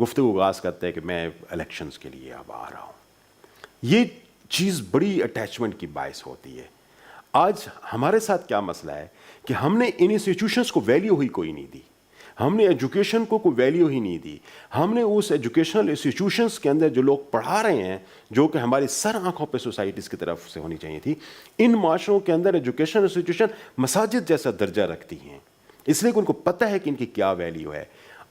گفتگو آغاز کرتا ہے کہ میں الیکشنز کے لیے اب آ رہا ہوں. یہ چیز بڑی اٹیچمنٹ کی باعث ہوتی ہے. آج ہمارے ساتھ کیا مسئلہ ہے کہ ہم نے ان انسٹیٹیوشنس کو ویلیو ہی کوئی نہیں دی, ہم نے ایجوکیشن کو کوئی ویلیو ہی نہیں دی. ہم نے اس ایجوکیشنل انسٹیٹیوشنس کے اندر جو لوگ پڑھا رہے ہیں, جو کہ ہماری سر آنکھوں پہ سوسائٹیز کی طرف سے ہونی چاہیے تھی, ان معاشروں کے اندر ایجوکیشنل انسٹیٹیوشن مساجد جیسا درجہ رکھتی ہیں, اس لیے کہ ان کو پتہ ہے کہ ان کی کیا ویلیو ہے.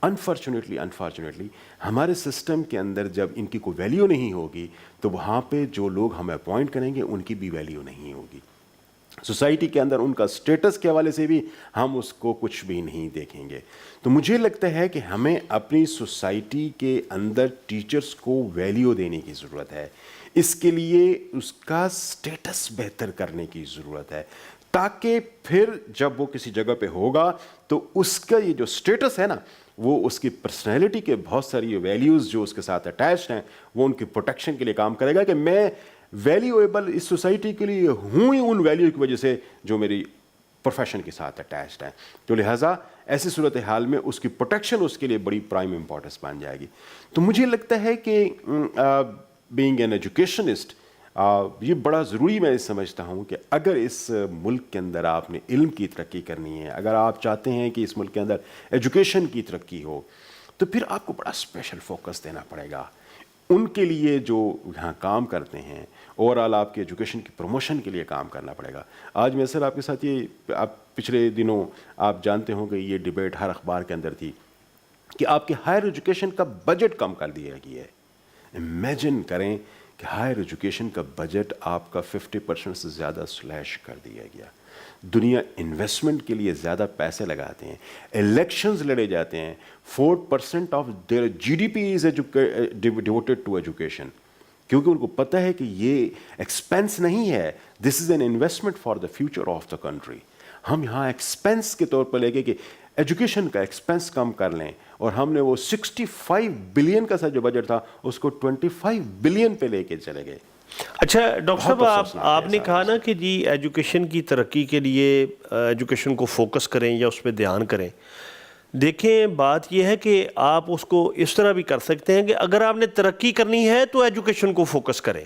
انفارچونیٹلی ہمارے سسٹم کے اندر جب ان کی کوئی ویلیو نہیں ہوگی تو وہاں پہ جو لوگ ہمیں اپوائنٹ کریں گے ان کی بھی ویلیو نہیں ہوگی. سوسائٹی کے اندر ان کا سٹیٹس کے حوالے سے بھی ہم اس کو کچھ بھی نہیں دیکھیں گے. تو مجھے لگتا ہے کہ ہمیں اپنی سوسائٹی کے اندر ٹیچرز کو ویلیو دینے کی ضرورت ہے. اس کے لیے اس کا سٹیٹس بہتر کرنے کی ضرورت ہے, تاکہ پھر جب وہ کسی جگہ پہ ہوگا تو اس کا یہ جو سٹیٹس ہے نا, وہ اس کی پرسنالٹی کے بہت ساری ویلیوز جو اس کے ساتھ اٹیچڈ ہیں وہ ان کی پروٹیکشن کے لیے کام کرے گا کہ میں ویلیویبل اس سوسائٹی کے لیے ہوں ہی ان ویلیو کی وجہ سے جو میری پروفیشن کے ساتھ اٹیچڈ ہیں. تو لہٰذا ایسی صورتحال میں اس کی پروٹیکشن اس کے لیے بڑی پرائم امپورٹنس بن جائے گی. تو مجھے لگتا ہے کہ بینگ این ایجوکیشنسٹ یہ بڑا ضروری میں سمجھتا ہوں کہ اگر اس ملک کے اندر آپ نے علم کی ترقی کرنی ہے, اگر آپ چاہتے ہیں کہ اس ملک کے اندر ایجوکیشن کی ترقی ہو, تو پھر آپ کو بڑا اسپیشل فوکس دینا پڑے گا. ان کے لیے جو یہاں کام کرتے ہیں, اوور آل آپ کی ایجوکیشن کی پروموشن کے لیے کام کرنا پڑے گا. آج میں سر آپ کے ساتھ یہ آپ پچھلے دنوں آپ جانتے ہوں کہ یہ ڈبیٹ ہر اخبار کے اندر تھی کہ آپ کے ہائر ایجوکیشن کا بجٹ کم کر دیا گیا ہے. امیجن کریں کہ ہائر ایجوکیشن کا بجٹ آپ کا 50% سے زیادہ سلیش کر دیا گیا. دنیا انویسٹمنٹ کے لیے زیادہ پیسے لگاتے ہیں, الیکشنز لڑے جاتے ہیں, 4% of their GDP is devoted to education, کیونکہ ان کو پتہ ہے کہ یہ ایکسپینس نہیں ہے, this is an investment for the future of the country. ہم یہاں ایکسپینس کے طور پر لے کے کہ ایجوکیشن کا ایکسپینس کم کر لیں, اور ہم نے وہ 65 بلین کا سا جو بجٹ تھا اس کو 25 بلین پہ لے کے چلے گئے. اچھا ڈاکٹر صاحب, آپ نے کہا نا کہ جی ایجوکیشن کی ترقی کے لیے ایجوکیشن کو فوکس کریں یا اس پہ دھیان کریں. دیکھیں بات یہ ہے کہ آپ اس کو اس طرح بھی کر سکتے ہیں کہ اگر آپ نے ترقی کرنی ہے تو ایجوکیشن کو فوکس کریں.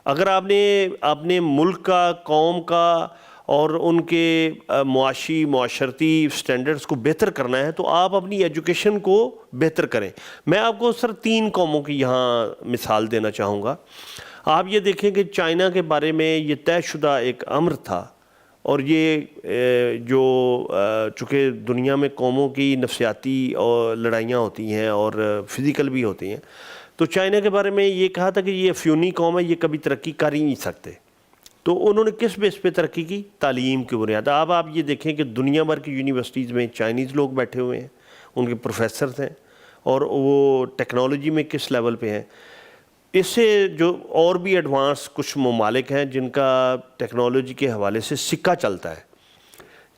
اگر آپ نے اپنے ملک کا, قوم کا اور ان کے معاشی معاشرتی سٹینڈرڈز کو بہتر کرنا ہے تو آپ اپنی ایجوکیشن کو بہتر کریں. میں آپ کو سر 3 قوموں کی یہاں مثال دینا چاہوں گا. آپ یہ دیکھیں کہ چائنا کے بارے میں یہ طے شدہ ایک امر تھا, اور یہ جو چونکہ دنیا میں قوموں کی نفسیاتی اور لڑائیاں ہوتی ہیں اور فزیکل بھی ہوتی ہیں, تو چائنا کے بارے میں یہ کہا تھا کہ یہ افیونی قوم ہے, یہ کبھی ترقی کر ہی نہیں سکتے. تو انہوں نے کس بیس پہ ترقی کی؟ تعلیم کی بنیاد. اب آپ یہ دیکھیں کہ دنیا بھر کی یونیورسٹیز میں چائنیز لوگ بیٹھے ہوئے ہیں, ان کے پروفیسرز ہیں, اور وہ ٹیکنالوجی میں کس لیول پہ ہیں. اس سے جو اور بھی ایڈوانس کچھ ممالک ہیں جن کا ٹیکنالوجی کے حوالے سے سکہ چلتا ہے.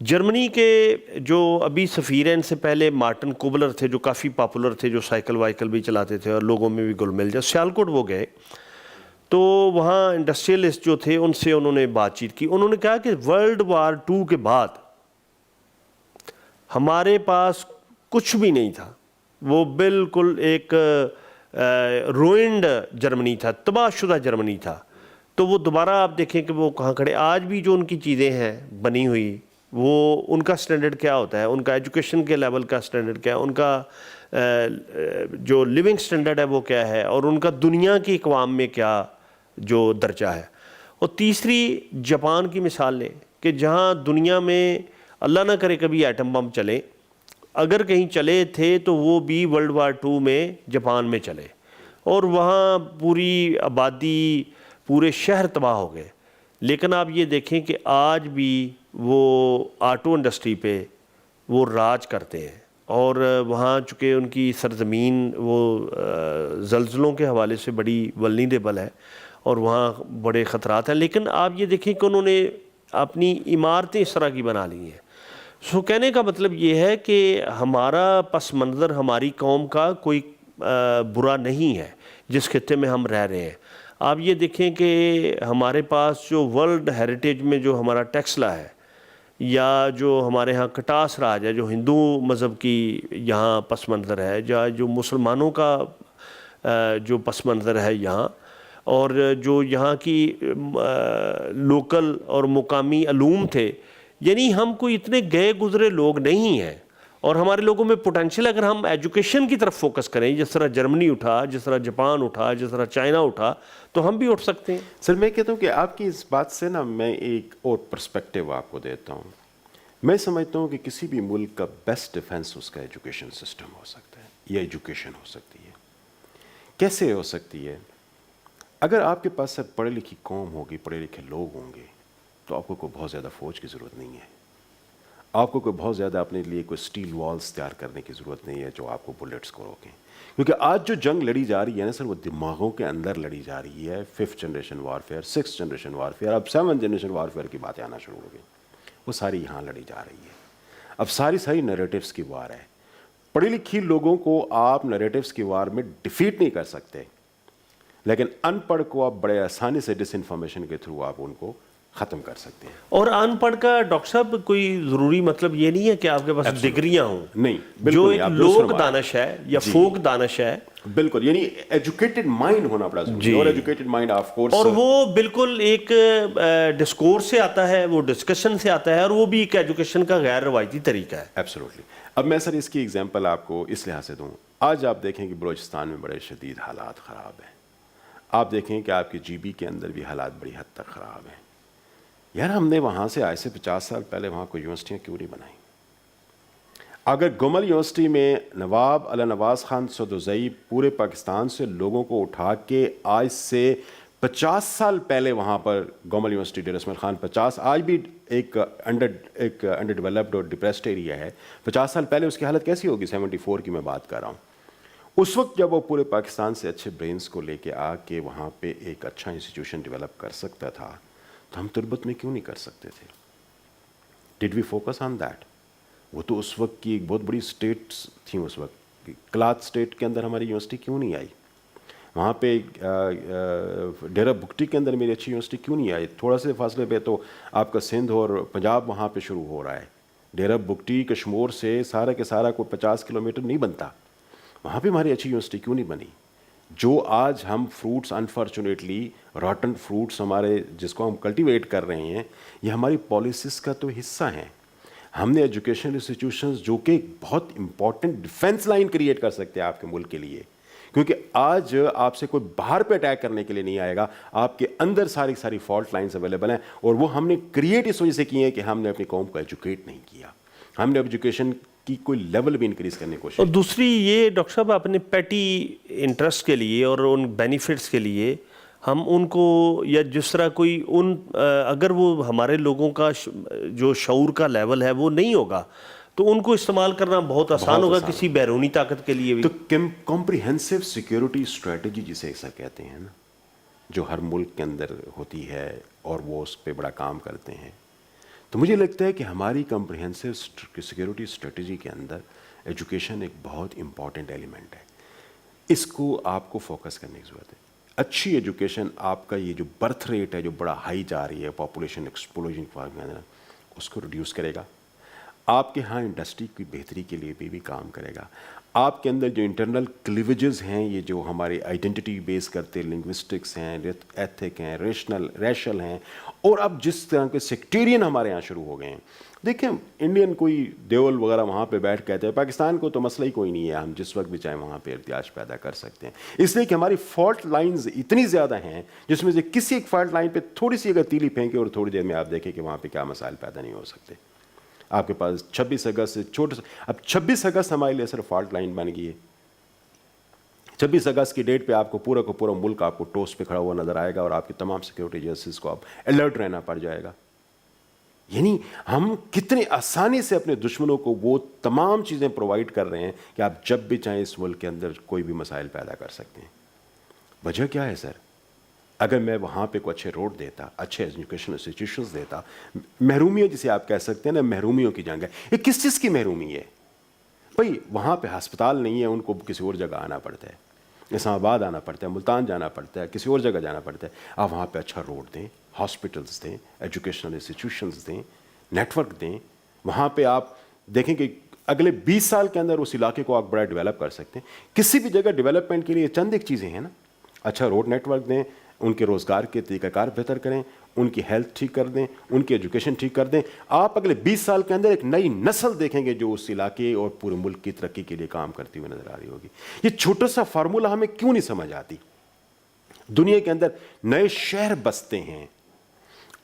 جرمنی کے جو ابھی سفیر ہیں, ان سے پہلے مارٹن کوبلر تھے جو کافی پاپولر تھے, جو سائیکل وائیکل بھی چلاتے تھے اور لوگوں میں بھی گل مل جائے. سیالکوٹ وہ گئے تو وہاں انڈسٹریلسٹ جو تھے ان سے انہوں نے بات چیت کی. انہوں نے کہا کہ ورلڈ وار 2 کے بعد ہمارے پاس کچھ بھی نہیں تھا, وہ بالکل ایک روئنڈ جرمنی تھا, تباہ شدہ جرمنی تھا. تو وہ دوبارہ آپ دیکھیں کہ وہ کہاں کھڑے. آج بھی جو ان کی چیزیں ہیں بنی ہوئی, وہ ان کا سٹینڈرڈ کیا ہوتا ہے, ان کا ایجوکیشن کے لیول کا سٹینڈرڈ کیا ہے, ان کا جو لیونگ سٹینڈرڈ ہے وہ کیا ہے, اور ان کا دنیا کی اقوام میں کیا جو درجہ ہے. اور تیسری جاپان کی مثال لیں کہ جہاں دنیا میں اللہ نہ کرے کبھی ایٹم بم چلے, اگر کہیں چلے تھے تو وہ بھی ورلڈ وار 2 میں جاپان میں چلے, اور وہاں پوری آبادی پورے شہر تباہ ہو گئے. لیکن آپ یہ دیکھیں کہ آج بھی وہ آٹو انڈسٹری پہ وہ راج کرتے ہیں, اور وہاں چونکہ ان کی سرزمین وہ زلزلوں کے حوالے سے بڑی ولنریبل ہے اور وہاں بڑے خطرات ہیں. لیکن آپ یہ دیکھیں کہ انہوں نے اپنی عمارتیں اس طرح کی بنا لی ہیں. سو کہنے کا مطلب یہ ہے کہ ہمارا پس منظر ہماری قوم کا کوئی برا نہیں ہے جس خطے میں ہم رہ رہے ہیں. آپ یہ دیکھیں کہ ہمارے پاس جو ورلڈ ہیریٹیج میں جو ہمارا ٹیکسلا ہے, یا جو ہمارے ہاں کٹاس راج ہے جو ہندو مذہب کی یہاں پس منظر ہے، یا جو مسلمانوں کا جو پس منظر ہے یہاں، اور جو یہاں کی لوکل اور مقامی علوم تھے، یعنی ہم کوئی اتنے گئے گزرے لوگ نہیں ہیں، اور ہمارے لوگوں میں پوٹینشیل اگر ہم ایجوکیشن کی طرف فوکس کریں، جس طرح جرمنی اٹھا، جس طرح جاپان اٹھا، جس طرح چائنا اٹھا، تو ہم بھی اٹھ سکتے ہیں۔ سر میں کہتا ہوں کہ آپ کی اس بات سے نا میں ایک اور پرسپیکٹیو آپ کو دیتا ہوں۔ میں سمجھتا ہوں کہ کسی بھی ملک کا بیسٹ ڈیفنس اس کا ایجوکیشن سسٹم ہو سکتا ہے، یا ایجوکیشن ہو سکتی ہے۔ کیسے ہو سکتی ہے؟ اگر آپ کے پاس سر پڑھی لکھی قوم ہوگی، پڑھے لکھے لوگ ہوں گے، تو آپ کو کوئی بہت زیادہ فوج کی ضرورت نہیں ہے، آپ کو کوئی بہت زیادہ اپنے لیے کوئی سٹیل والز تیار کرنے کی ضرورت نہیں ہے جو آپ کو بلٹس کو روکیں، کیونکہ آج جو جنگ لڑی جا رہی ہے نا سر، وہ دماغوں کے اندر لڑی جا رہی ہے۔ 5th generation warfare, 6th generation warfare, اب 7th جنریشن وارفیئر کی باتیں آنا شروع ہو گئی، وہ ساری یہاں لڑی جا رہی ہے۔ اب ساری نیریٹیوز کی وار ہے۔ پڑھی لکھی لوگوں کو آپ نیریٹیوز کی وار میں ڈیفیٹ نہیں کر سکتے، لیکن ان پڑھ کو آپ بڑے آسانی سے ڈس انفارمیشن کے تھرو آپ ان کو ختم کر سکتے ہیں۔ اور ان پڑھ کا ڈاکٹر صاحب کوئی ضروری مطلب یہ نہیں ہے کہ آپ کے پاس ڈگریاں ہوں، نہیں، جو بالکل ایک نہیں، آپ لوک دانش ہے یا فوک دانش ہے، بالکل، یعنی ایجوکیٹڈ مائنڈ ہونا بڑا ضروری ہے، اور ایجوکیٹڈ مائنڈ آف کورس، اور وہ بالکل ایک ڈسکورس سے آتا ہے، وہ ڈسکشن سے آتا ہے، اور وہ بھی ایک ایجوکیشن کا غیر روایتی طریقہ ہے۔ ایبسولوٹلی۔ اب میں سر اس کی ایگزامپل آپ کو اس لحاظ سے دوں، آج آپ دیکھیں کہ بلوچستان میں بڑے شدید حالات خراب ہیں، آپ دیکھیں کہ آپ کی جی بی کے اندر بھی حالات بڑی حد تک خراب ہیں۔ یار ہم نے وہاں سے آج سے 50 سال پہلے وہاں کوئی یونیورسٹیاں کیوں نہیں بنائیں؟ اگر گومل یونیورسٹی میں نواب علی نواز خان سدوزئی پورے پاکستان سے لوگوں کو اٹھا کے آج سے 50 سال پہلے وہاں پر گومل یونیورسٹی ڈیر اسماعیل خان 50 آج بھی ایک انڈر ڈیولپڈ اور ڈپریسڈ ایریا ہے، 50 سال پہلے اس کی حالت کیسی ہوگی؟ 74 کی میں بات کر رہا ہوں۔ اس وقت جب وہ پورے پاکستان سے اچھے برینز کو لے کے آ کے وہاں پہ ایک اچھا انسٹیٹیوشن ڈیولپ کر سکتا تھا، تو ہم تربت میں کیوں نہیں کر سکتے تھے؟ ڈڈ وی فوکس آن دیٹ؟ وہ تو اس وقت کی ایک بہت بڑی اسٹیٹس تھیں، اس وقت کلات اسٹیٹ کے اندر ہماری یونیورسٹی کیوں نہیں آئی؟ وہاں پہ ڈیرہ بگٹی کے اندر میری اچھی یونیورسٹی کیوں نہیں آئی؟ تھوڑا سے فاصلے پہ تو آپ کا سندھ اور پنجاب وہاں پہ شروع ہو رہا ہے، ڈیرہ بگٹی کشمور سے سارا کے سارا کوئی 50 کلومیٹر نہیں بنتا، وہاں پہ ہماری اچھی یونیورسٹی کیوں نہیں بنی؟ جو آج ہم فروٹس انفارچونیٹلی راٹن فروٹس ہمارے جس کو ہم کلٹیویٹ کر رہے ہیں، یہ ہماری پالیسیز کا تو حصہ ہیں۔ ہم نے ایجوکیشنل انسٹیٹیوشنز جو کہ بہت امپورٹنٹ ڈیفنس لائن کریٹ کر سکتے ہیں آپ کے ملک کے لیے، کیونکہ آج آپ سے کوئی باہر پہ اٹیک کرنے کے لیے نہیں آئے گا، آپ کے اندر ساری فالٹ لائنز اویلیبل ہیں، اور وہ ہم نے کریٹ اس وجہ سے کی ہیں کہ ہم نے اپنی قوم کو ایجوکیٹ نہیں کیا، ہم نے ایجوکیشن کی کوئی لیول بھی انکریز کرنے کی کوشش۔ اور دوسری یہ ڈاکٹر صاحب اپنے پیٹی انٹرسٹ کے لیے اور ان بینیفٹس کے لیے ہم ان کو، یا جس طرح کوئی ان اگر وہ ہمارے لوگوں کا جو شعور کا لیول ہے وہ نہیں ہوگا تو ان کو استعمال کرنا بہت آسان ہوگا کسی بیرونی طاقت کے لیے بھی۔ تو کمپریہنسو سیکیورٹی اسٹریٹجی جسے ایسا کہتے ہیں نا، جو ہر ملک کے اندر ہوتی ہے اور وہ اس پہ بڑا کام کرتے ہیں، تو مجھے لگتا ہے کہ ہماری کمپریہنسو سیکیورٹی اسٹریٹجی کے اندر ایجوکیشن ایک بہت امپورٹنٹ ایلیمنٹ ہے، اس کو آپ کو فوکس کرنے کی ضرورت ہے۔ اچھی ایجوکیشن آپ کا یہ جو برتھ ریٹ ہے جو بڑا ہائی جا رہی ہے پاپولیشن ایکسپلوژن، اس کو ریڈیوس کرے گا، آپ کے ہاں انڈسٹری کی بہتری کے لیے بھی کام کرے گا، آپ کے اندر جو انٹرنل کلیویجز ہیں، یہ جو ہماری آئیڈینٹی بیس کرتے لنگوسٹکس ہیں، ایتھک ہیں، ریشل ہیں، اور اب جس طرح کے سیکٹیرین ہمارے یہاں شروع ہو گئے ہیں۔ دیکھیں انڈین کوئی دیول وغیرہ وہاں پہ بیٹھ کہتے ہیں پاکستان کو تو مسئلہ ہی کوئی نہیں ہے، ہم جس وقت بھی چاہیں وہاں پہ احتجاج پیدا کر سکتے ہیں، اس لیے کہ ہماری فالٹ لائنز اتنی زیادہ ہیں جس میں سے کسی ایک فالٹ لائن پہ تھوڑی سی اگر تیلی پھینکے اور تھوڑی دیر میں آپ دیکھیں کہ وہاں پہ کیا مسائل پیدا نہیں ہو سکتے۔ آپ کے پاس 26 اگست سے چھوٹے سے، اب 26 اگست ہمارے لیے صرف فالٹ لائن بن گئی ہے۔ 26 اگست کی ڈیٹ پہ آپ کو پورا کا پورا ملک آپ کو ٹوس پہ کھڑا ہوا نظر آئے گا، اور آپ کی تمام سیکیورٹی ایجنسیز کو آپ الرٹ رہنا پڑ جائے گا۔ یعنی ہم کتنے آسانی سے اپنے دشمنوں کو وہ تمام چیزیں پرووائڈ کر رہے ہیں کہ آپ جب بھی چاہیں اس ملک کے اندر کوئی بھی مسائل پیدا کر سکتے ہیں۔ وجہ کیا ہے سر؟ اگر میں وہاں پہ کوئی اچھے روڈ دیتا، اچھے ایجوکیشن انسٹیٹیوشنز دیتا، محرومیت جسے آپ کہہ سکتے ہیں نا، محرومیوں کی جنگ ہے، یہ کس چیز کی محرومی ہے؟ بھائی وہاں پہ ہسپتال نہیں ہے، ان کو کسی اور جگہ آنا پڑتا ہے، اسلام آباد آنا پڑتا ہے، ملتان جانا پڑتا ہے، کسی اور جگہ جانا پڑتا ہے۔ آپ وہاں پہ اچھا روڈ دیں، ہاسپٹلس دیں، ایجوکیشنل انسٹیٹیوشنز دیں، نیٹ ورک دیں, وہاں پہ آپ دیکھیں کہ اگلے 20 سال کے اندر اس علاقے کو آپ بڑا ڈیولپ کر سکتے ہیں. کسی بھی جگہ ڈیولپمنٹ کے لیے چند ایک چیزیں ہیں نا, اچھا روڈ نیٹ ورک دیں, ان کے روزگار کے طریقہ کار بہتر کریں, ان کی ہیلتھ ٹھیک کر دیں, ان کی ایجوکیشن ٹھیک کر دیں. آپ اگلے 20 سال کے اندر ایک نئی نسل دیکھیں گے جو اس علاقے اور پورے ملک کی ترقی کے لیے کام کرتی ہوئی نظر آ رہی ہوگی. یہ چھوٹا سا فارمولہ ہمیں کیوں نہیں سمجھ آتی؟ دنیا کے اندر نئے شہر بستے ہیں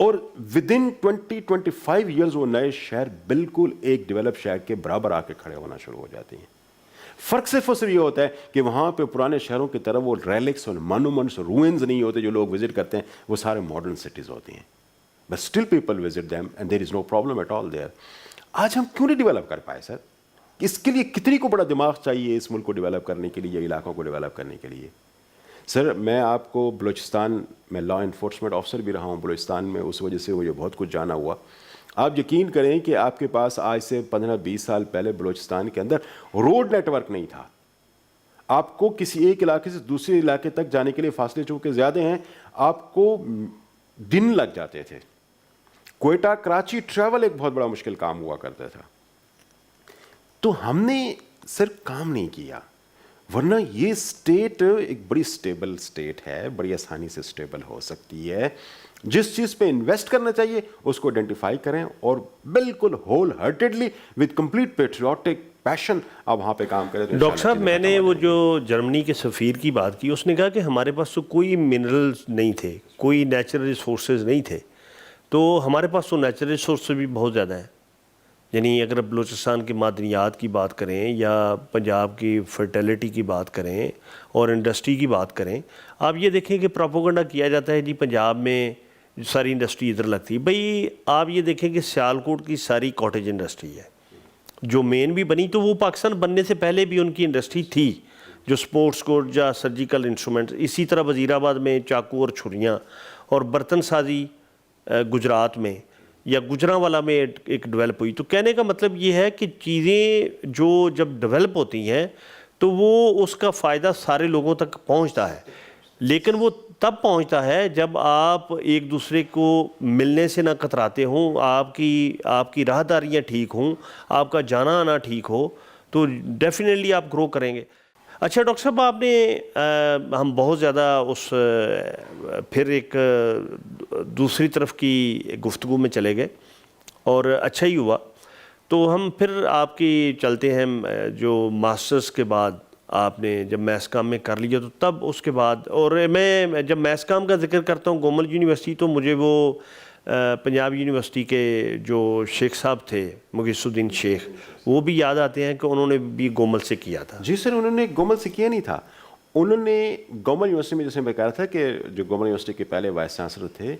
اور ود ان 20-25 ایئرز وہ نئے شہر بالکل ایک ڈیولپ شہر کے برابر آ کے کھڑے ہونا شروع ہو جاتے ہیں. فرق صرف اور صرف یہ ہوتا ہے کہ وہاں پہ پرانے شہروں کی طرح وہ ریلکس اور مانومنٹس اور روئنز نہیں ہوتے جو لوگ وزٹ کرتے ہیں, وہ سارے ماڈرن سٹیز ہوتے ہیں. But still people visit them and there is no problem at all there. آج ہم کیوں نہیں ڈیولپ کر پائے سر؟ اس کے لیے کتنی کو بڑا دماغ چاہیے اس ملک کو ڈیولپ کرنے کے لیے, علاقوں کو ڈیولپ کرنے کے لیے. سر میں آپ کو بلوچستان میں لا انفورسمنٹ آفیسر بھی رہا ہوں بلوچستان میں, اس وجہ سے مجھے بہت کچھ جانا ہوا. آپ یقین کریں کہ آپ کے پاس آج سے 15-20 سال پہلے بلوچستان کے اندر روڈ نیٹ ورک نہیں تھا. آپ کو کسی ایک علاقے سے دوسرے علاقے تک جانے کے لیے فاصلے چونکہ زیادہ ہیں, آپ کو دن لگ جاتے تھے. کوئٹہ کراچی ٹریول ایک بہت بڑا مشکل کام ہوا کرتا تھا. تو ہم نے صرف کام نہیں کیا, ورنہ یہ اسٹیٹ ایک بڑی اسٹیبل اسٹیٹ ہے, بڑی آسانی سے اسٹیبل ہو سکتی ہے. جس چیز پہ انویسٹ کرنا چاہیے اس کو آئیڈینٹیفائی کریں اور بالکل whole heartedly with complete patriotic passion آپ وہاں پہ کام کریں. ڈاکٹر صاحب میں نے وہ جو جرمنی کے سفیر کی بات کی, اس نے کہا کہ ہمارے پاس تو کوئی منرلز نہیں تھے, کوئی نیچرل ریسورسز نہیں تھے, تو ہمارے پاس تو نیچرل ریسورسز بھی بہت زیادہ ہیں. یعنی اگر بلوچستان کی معدنیات کی بات کریں یا پنجاب کی فرٹیلیٹی کی بات کریں اور انڈسٹری کی بات کریں, آپ یہ دیکھیں کہ پروپیگنڈا کیا جاتا ہے جی پنجاب میں ساری انڈسٹری ادھر لگتی ہے. بھئی آپ یہ دیکھیں کہ سیالکوٹ کی ساری کاٹیج انڈسٹری ہے جو مین بھی بنی, تو وہ پاکستان بننے سے پہلے بھی ان کی انڈسٹری تھی, جو سپورٹس کوٹ یا سرجیکل انسٹرومنٹس. اسی طرح وزیر آباد میں چاقو اور چھریاں, اور برتن سازی گجرات میں یا گجرانوالا میں ایک ڈیولپ ہوئی. تو کہنے کا مطلب یہ ہے کہ چیزیں جو جب ڈیولپ ہوتی ہیں تو وہ اس کا فائدہ سارے لوگوں تک پہنچتا ہے, لیکن وہ تب پہنچتا ہے جب آپ ایک دوسرے کو ملنے سے نہ کتراتے ہوں, آپ کی راہداریاں ٹھیک ہوں, آپ کا جانا آنا ٹھیک ہو, تو ڈیفینیٹلی آپ گرو کریں گے. اچھا ڈاکٹر صاحب, آپ نے ہم بہت زیادہ اس پھر ایک دوسری طرف کی گفتگو میں چلے گئے اور اچھا ہی ہوا. تو ہم پھر آپ کی چلتے ہیں جو ماسٹرز کے بعد آپ نے جب میس کام میں کر لیا, تو تب اس کے بعد, اور میں جب میس کام کا ذکر کرتا ہوں گومل یونیورسٹی, تو مجھے وہ پنجاب یونیورسٹی کے جو شیخ صاحب تھے مغیث الدین شیخ, وہ بھی یاد آتے ہیں کہ انہوں نے بھی گومل سے کیا تھا. جی سر, انہوں نے گومل سے کیا نہیں تھا, انہوں نے گومل یونیورسٹی میں, جیسے میں کہہ رہا تھا کہ جو گومل یونیورسٹی کے پہلے وائس چانسلر تھے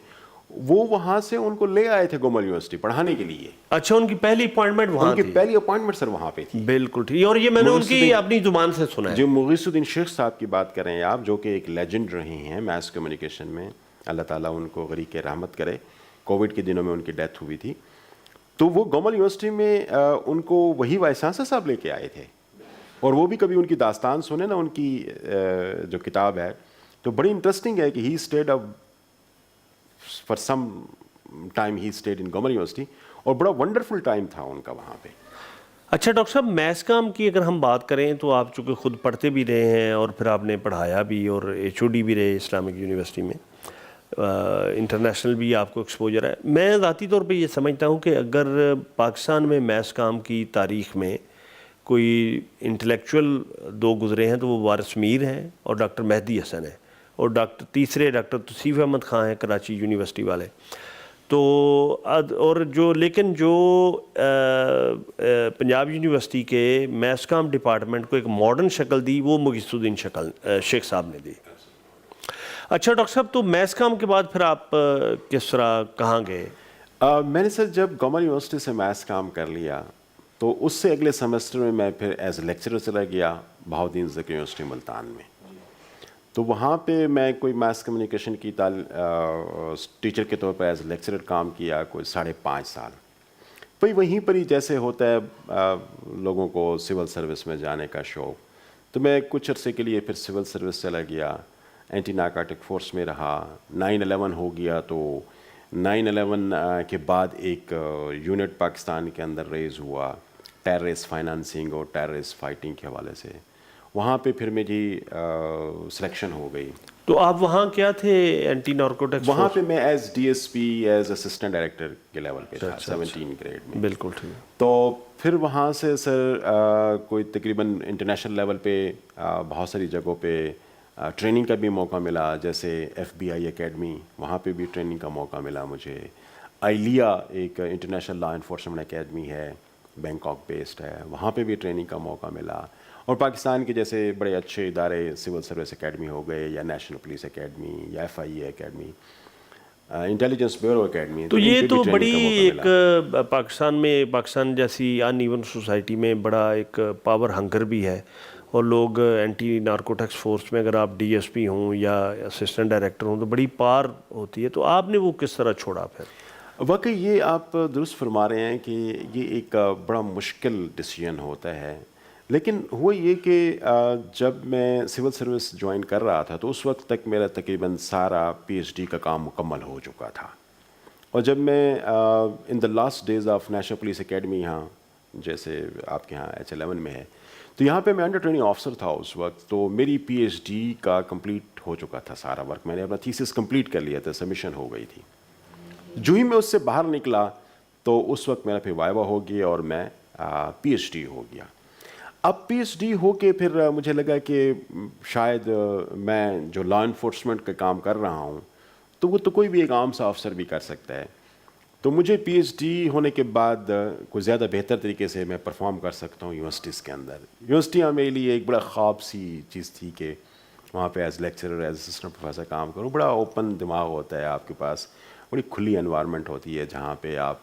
وہ وہاں سے ان کو لے آئے تھے گومل یونیورسٹی پڑھانے کے لیے. اچھا, ان کی پہلی اپوائنٹمنٹ وہاں تھی؟ ان کی پہلی اپوائنٹمنٹ سر وہاں پہ تھی. بالکل ٹھیک, اور یہ میں نے ان کی اپنی زبان سے سنا ہے. جو مغیث الدین شیخ صاحب کی بات کریں آپ, جو کہ ایک لیجنڈ رہے ہیں میس کمیونیکیشن میں, اللہ تعالیٰ ان کو غریق رحمت کرے. کووڈ کے دنوں میں ان کی ڈیتھ ہوئی تھی, تو وہ گومل یونیورسٹی میں ان کو وہی وائس چانسلر صاحب لے کے آئے تھے. اور وہ بھی کبھی ان کی داستان سنیں نا, ان کی جو کتاب ہے تو بڑی انٹرسٹنگ ہے کہ he stayed up for some time, he stayed in Gomal university, اور بڑا ونڈرفل ٹائم تھا ان کا وہاں پہ. اچھا ڈاکٹر صاحب, میس کام کی اگر ہم بات کریں تو آپ چونکہ خود پڑھتے بھی رہے ہیں اور پھر آپ نے پڑھایا بھی اور HOD بھی رہے اسلامک یونیورسٹی میں, انٹرنیشنل بھی آپ کو ایکسپوجر ہے. میں ذاتی طور پہ یہ سمجھتا ہوں کہ اگر پاکستان میں میس کام کی تاریخ میں کوئی انٹلیکچوئل دو گزرے ہیں تو وہ وارث میر ہیں اور ڈاکٹر مہدی حسن ہے, اور تیسرے ڈاکٹر توصیف احمد خان ہیں کراچی یونیورسٹی والے. تو اور لیکن جو پنجاب یونیورسٹی کے میس کام ڈپارٹمنٹ کو ایک ماڈرن شکل دی وہ مغیث الدین شیخ صاحب نے دی. اچھا ڈاکٹر صاحب, تو میس کام کے بعد پھر آپ کس طرح کہاں گئے؟ میں نے سر جب گومل یونیورسٹی سے میس کام کر لیا تو اس سے اگلے سیمسٹر میں پھر ایز اے لیکچرر چلا گیا بہاؤالدین ذکر یونیورسٹی ملتان میں. تو وہاں پہ میں کوئی میس کمیونیکیشن کی ٹیچر کے طور پر ایز اے لیکچرر کام کیا کوئی 5.5 سال. بھائی وہیں پر ہی جیسے ہوتا ہے لوگوں کو سول سروس میں جانے کا شوق, تو میں کچھ عرصے کے لیے پھر سول سروس چلا گیا, اینٹی نارکوٹک فورس میں رہا. 9/11 ہو گیا تو 9/11 کے بعد ایک یونٹ پاکستان کے اندر ریز ہوا ٹیررسٹ فائنانسنگ اور ٹیررسٹ فائٹنگ کے حوالے سے، وہاں پہ پھر میری سلیکشن ہو گئی. تو آپ وہاں کیا تھے اینٹی نارکوٹکس؟ وہاں پہ میں as D S P as assistant director کے لیول پہ تھا 17 گریڈ میں. بالکل ٹھیک. تو پھر وہاں سے سر کوئی تقریباً انٹرنیشنل لیول پہ بہت ساری جگہوں پہ ٹریننگ کا بھی موقع ملا، جیسے FBI اکیڈمی، وہاں پہ بھی ٹریننگ کا موقع ملا مجھے. آئلیا ایک انٹرنیشنل لا انفورسمنٹ اکیڈمی ہے، بینکاک بیسڈ ہے، وہاں پہ بھی ٹریننگ کا موقع ملا. اور پاکستان کے جیسے بڑے اچھے ادارے سول سروس اکیڈمی ہو گئے، یا نیشنل پولیس اکیڈمی، یا FIA academy, intelligence bureau academy. تو یہ تو بڑی ایک پاکستان جیسی ان ایون سوسائٹی میں بڑا ایک پاور ہنگر بھی ہے، اور لوگ اینٹی نارکوٹکس فورس میں اگر آپ DSP ہوں یا اسسٹنٹ ڈائریکٹر ہوں تو بڑی پار ہوتی ہے. تو آپ نے وہ کس طرح چھوڑا پھر؟ واقعی یہ آپ درست فرما رہے ہیں کہ یہ ایک بڑا مشکل ڈیسیجن ہوتا ہے. لیکن ہوا یہ کہ جب میں سول سروس جوائن کر رہا تھا تو اس وقت تک میرا تقریباً سارا PhD کا کام مکمل ہو چکا تھا. اور جب میں in the last days of national police academy, یہاں جیسے آپ کے یہاں H11 میں ہے، تو یہاں پہ میں انڈر ٹریننگ آفیسر تھا اس وقت. تو میری PhD کا کمپلیٹ ہو چکا تھا سارا ورک، میں نے اپنا تھیسس کمپلیٹ کر لیا تھا، سبمیشن ہو گئی تھی. جو ہی میں اس سے باہر نکلا تو اس وقت میرا پھر وائوا ہو گیا اور میں PhD ہو گیا. اب PhD ہو کے پھر مجھے لگا کہ شاید میں جو لا انفورسمنٹ کا کام کر رہا ہوں تو وہ تو کوئی بھی ایک عام سا افسر بھی کر سکتا ہے. تو مجھے PhD ہونے کے بعد کوئی زیادہ بہتر طریقے سے میں پرفارم کر سکتا ہوں یونیورسٹیز کے اندر. یونیورسٹیاں میرے لیے ایک بڑا خواب سی چیز تھی کہ وہاں پہ as lecturer as assistant professor کام کروں. بڑا اوپن دماغ ہوتا ہے آپ کے پاس، بڑی کھلی انوائرمنٹ ہوتی ہے جہاں پہ آپ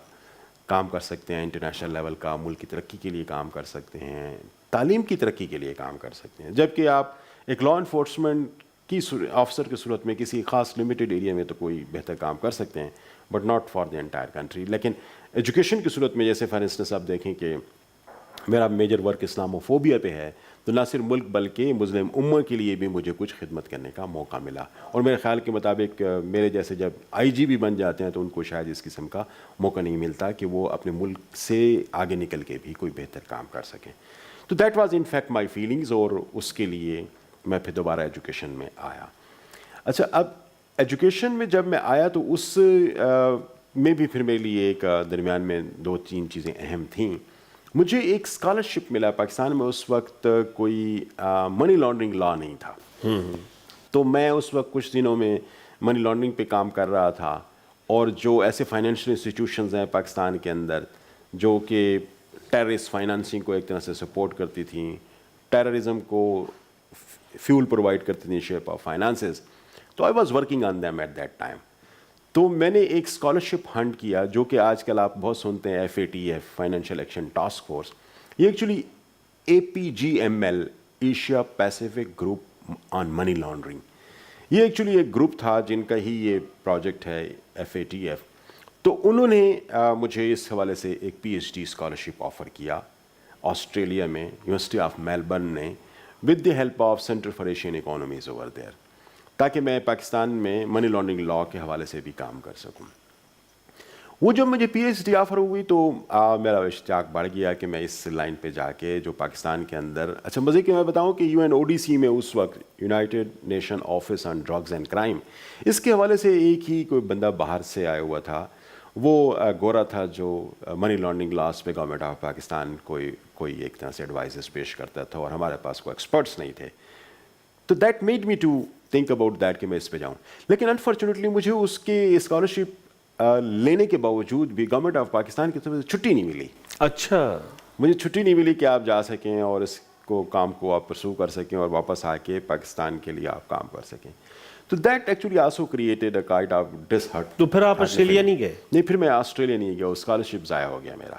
کام کر سکتے ہیں، انٹرنیشنل لیول کا ملک کی ترقی کے لیے کام کر سکتے ہیں، تعلیم کی ترقی کے لیے کام کر سکتے ہیں. جبکہ آپ ایک لا انفورسمنٹ کی آفیسر کی صورت میں کسی خاص لمیٹڈ ایریا میں تو کوئی بہتر کام کر سکتے ہیں، but not for the entire country. لیکن ایجوکیشن کی صورت میں جیسے فار انسٹنس آپ دیکھیں کہ میرا میجر ورک اسلاموفوبیا پہ ہے، تو نہ صرف ملک بلکہ مسلم امہ کے لیے بھی مجھے کچھ خدمت کرنے کا موقع ملا. اور میرے خیال کے مطابق میرے جیسے جب IG بھی بن جاتے ہیں تو ان کو شاید اس قسم کا موقع نہیں ملتا کہ وہ اپنے ملک سے آگے نکل کے بھی کوئی بہتر کام کر سکیں. تو that was in fact my feelings, اور اس کے لیے میں پھر دوبارہ ایجوکیشن میں آیا. اچھا، اب ایجوکیشن میں جب میں آیا تو اس میں بھی پھر میرے لیے ایک درمیان میں 2-3 چیزیں اہم تھیں. مجھے ایک اسکالرشپ ملا. پاکستان میں اس وقت کوئی منی لانڈرنگ لا نہیں تھا، تو میں اس وقت کچھ دنوں میں منی لانڈرنگ پہ کام کر رہا تھا. اور جو ایسے فائنینشیل انسٹیٹیوشنز ہیں پاکستان کے اندر جو کہ ٹیررسٹ فائنانسنگ کو ایک طرح سے سپورٹ کرتی تھیں، ٹیررزم کو فیول پرووائڈ کرتی تھیں شیپ آف فائنانسز، تو I was working on them at that time. تو میں نے ایک اسکالرشپ ہنٹ کیا جو کہ آج کل آپ بہت سنتے ہیں، FATF financial action task force. یہ actually APGML Asia Pacific group on money laundering, یہ ایکچولی ایک گروپ تھا جن کا ہی یہ پروجیکٹ ہے FATF. تو انہوں نے مجھے اس حوالے سے ایک PhD اسکالرشپ آفر کیا آسٹریلیا میں، یونیورسٹی آف میلبرن نے، with the help of centre for Asian economies over there, تاکہ میں پاکستان میں منی لانڈرنگ لا کے حوالے سے بھی کام کر سکوں. وہ جب مجھے PhD آفر ہوئی تو میرا اشتیاق بڑھ گیا کہ میں اس لائن پہ جا کے جو پاکستان کے اندر، اچھا مزے کہ میں بتاؤں کہ UNODC میں اس وقت united nation office on drugs and crime, اس کے حوالے سے ایک ہی کوئی بندہ باہر سے آیا ہوا تھا. وہ گورا تھا جو منی لانڈرنگ لاس پہ گورنمنٹ آف پاکستان کوئی ایک طرح سے ایڈوائزز پیش کرتا تھا، اور ہمارے پاس کوئی ایکسپرٹس نہیں تھے. تو that made me to think about that کہ میں اس پہ جاؤں. لیکن انفارچونیٹلی مجھے اس کے اسکالرشپ لینے کے باوجود بھی گورنمنٹ آف پاکستان کی طرف سے چھٹی نہیں ملی. اچھا، مجھے چھٹی نہیں ملی کہ آپ جا سکیں اور اس کام کو آپ پرسو کر سکیں اور واپس آ کے پاکستان کے لیے آپ کام کر سکیں. تو that actually also created a kind of disheart. تو پھر آپ آسٹریلیا نہیں گئے؟ نہیں، پھر میں آسٹریلیا نہیں گیا، اسکالرشپ ضائع ہو گیا میرا.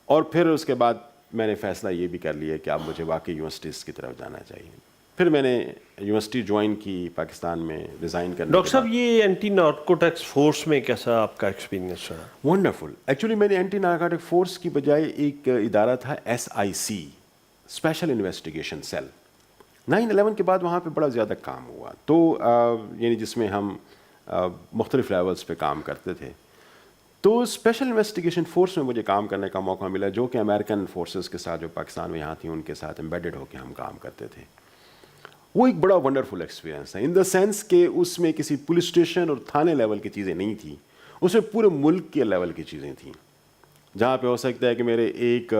اور پھر اس کے بعد میں نے فیصلہ یہ بھی کر لیا کہ اب مجھے واقعی یونیورسٹیز کی طرف جانا چاہیے. پھر میں نے یونیورسٹی جوائن کی پاکستان میں ریزائن کرنے. ڈاکٹر صاحب، یہ اینٹی نارکوٹکس فورس میں کیسا آپ کا ایکسپیرینس رہا؟ ونڈرفل. ایکچولی میں نے اینٹی نارکوٹک فورس کی بجائے ایک ادارہ تھا SIC، اسپیشل انویسٹیگیشن سیل. 9/11 کے بعد وہاں پہ بڑا زیادہ کام ہوا، تو یعنی جس میں ہم مختلف لیولز پہ کام کرتے تھے. تو اسپیشل انویسٹیگیشن فورس میں مجھے کام کرنے کا موقع ملا جو کہ امریکن فورسز کے ساتھ جو پاکستان میں یہاں تھیں ان کے ساتھ امبیڈڈ ہو کے ہم کام کرتے تھے. وہ ایک بڑا ونڈرفل ایکسپیرینس تھا ان دا سینس کہ اس میں کسی پولیس اسٹیشن اور تھانے لیول کی چیزیں نہیں تھیں, اس میں پورے ملک کے لیول کی چیزیں تھیں. جہاں پہ ہو سکتا ہے کہ میرے ایک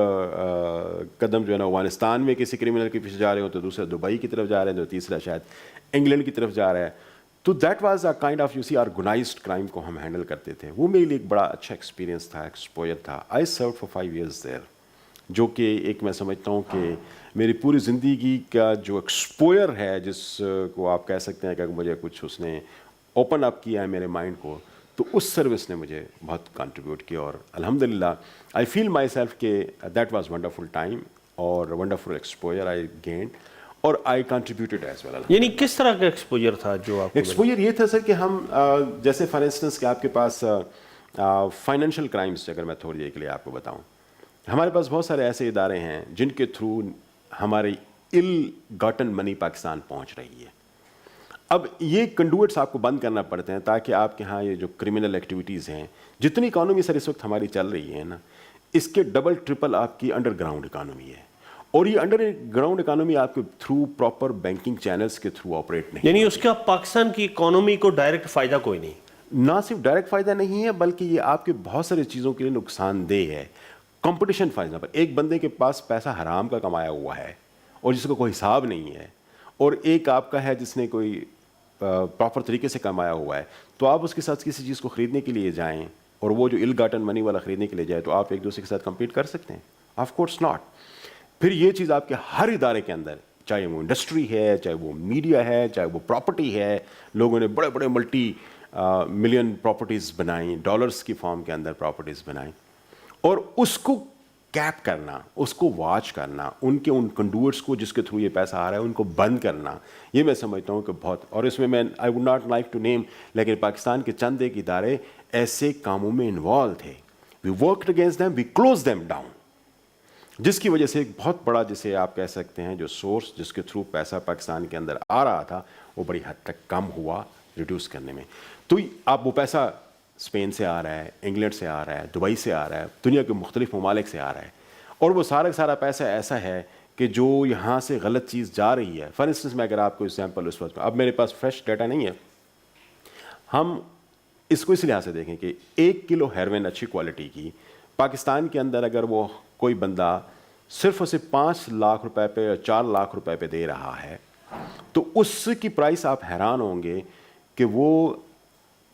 قدم جو ہے نا افغانستان میں کسی کرمنل کے پیچھے جا رہے ہوں تو دوسرا دبئی کی طرف جا رہے ہیں تو تیسرا شاید انگلینڈ کی طرف جا رہا ہے. تو that was a kind of you see organised crime کو ہم ہینڈل کرتے تھے. وہ میرے لیے ایک بڑا اچھا ایکسپیرینس تھا, ایکسپوجر تھا. آئی سروڈ فار 5 years دیر, جو کہ ایک میں سمجھتا ہوں کہ میری پوری زندگی کا جو ایکسپوئر ہے جس کو آپ کہہ سکتے ہیں کہ مجھے کچھ اس نے اوپن اپ کیا ہے میرے مائنڈ کو, تو اس سروس نے مجھے بہت کنٹریبیوٹ کیا. اور الحمدللہ آئی فیل مائی سیلف کہ دیٹ واز ونڈرفل ٹائم اور ونڈرفل ایکسپوئر آئی گینڈ اور آئی کنٹریبیوٹیڈ ایز ویل. یعنی کس طرح کا ایکسپوجر تھا جو آپ کو؟ ایکسپوجر یہ تھا سر کہ ہم جیسے فار انسٹنس کہ آپ کے پاس فائنینشیل کرائمس اگر میں تھوڑی دیر کے لیے آپ کو بتاؤں, ہمارے پاس بہت سارے ایسے ادارے ہیں جن کے تھرو ہماری ال گاٹن منی پاکستان پہنچ رہی ہے. اب یہ کنڈویٹس آپ کو بند کرنا پڑتے ہیں تاکہ آپ کے ہاں یہ جو کرمنل ایکٹیویٹیز ہیں, جتنی اکانومی سر اس وقت ہماری چل رہی ہے نا, اس کے ڈبل ٹرپل آپ کی انڈر گراؤنڈ اکانومی ہے. اور یہ انڈر گراؤنڈ اکانومی آپ کے تھرو پراپر بینکنگ چینلز کے تھرو آپریٹ نہیں, یعنی اس کا پاکستان کی اکانومی کو ڈائریکٹ فائدہ کوئی نہیں. نہ صرف ڈائریکٹ فائدہ نہیں ہے بلکہ یہ آپ کے بہت ساری چیزوں کے لیے نقصان دہ ہے. کمپٹیشن فار ایگزامپل, ایک بندے کے پاس پیسہ حرام کا کمایا ہوا ہے اور جس کو کوئی حساب نہیں ہے, اور ایک آپ کا ہے جس نے کوئی پراپر طریقے سے کمایا ہوا ہے, تو آپ اس کے ساتھ کسی چیز کو خریدنے کے لیے جائیں اور وہ جو ال گاٹن منی والا خریدنے کے لیے جائے تو آپ ایک دوسرے کے ساتھ کمپیٹ کر سکتے ہیں؟ Of course not. پھر یہ چیز آپ کے ہر ادارے کے اندر, چاہے وہ انڈسٹری ہے, چاہے وہ میڈیا ہے, چاہے وہ پراپرٹی ہے, لوگوں نے بڑے بڑے ملٹی ملین پراپرٹیز بنائیں, ڈالرز کی فارم کے اندر پراپرٹیز بنائیں, اور اس کو کیپ کرنا, اس کو واچ کرنا, ان کنڈویٹس کو جس کے تھرو یہ پیسہ آ رہا ہے ان کو بند کرنا, یہ میں سمجھتا ہوں کہ بہت. اور اس میں I would not like to name, لیکن پاکستان کے چند ایک ادارے ایسے کاموں میں انوالو تھے, we worked against them, we close them down, جس کی وجہ سے ایک بہت بڑا جسے آپ کہہ سکتے ہیں جو سورس جس کے تھرو پیسہ پاکستان کے اندر آ رہا تھا وہ بڑی حد تک کم ہوا ریڈیوس کرنے میں. تو آپ وہ پیسہ اسپین سے آ رہا ہے, انگلینڈ سے آ رہا ہے, دبئی سے آ رہا ہے, دنیا کے مختلف ممالک سے آ رہا ہے, اور وہ سارا کا سارا پیسہ ایسا ہے کہ جو یہاں سے غلط چیز جا رہی ہے. فار انسٹنس میں اگر آپ کو ایگزامپل اس وقت, اب میرے پاس فریش ڈیٹا نہیں ہے, ہم اس کو اس لحاظ سے دیکھیں کہ 1 کلو ہیروین اچھی کوالٹی کی پاکستان کے اندر اگر وہ کوئی بندہ صرف اسے 5 لاکھ روپے پہ یا 4 لاکھ روپے پہ دے رہا ہے, تو اس کی پرائس آپ حیران ہوں گے کہ وہ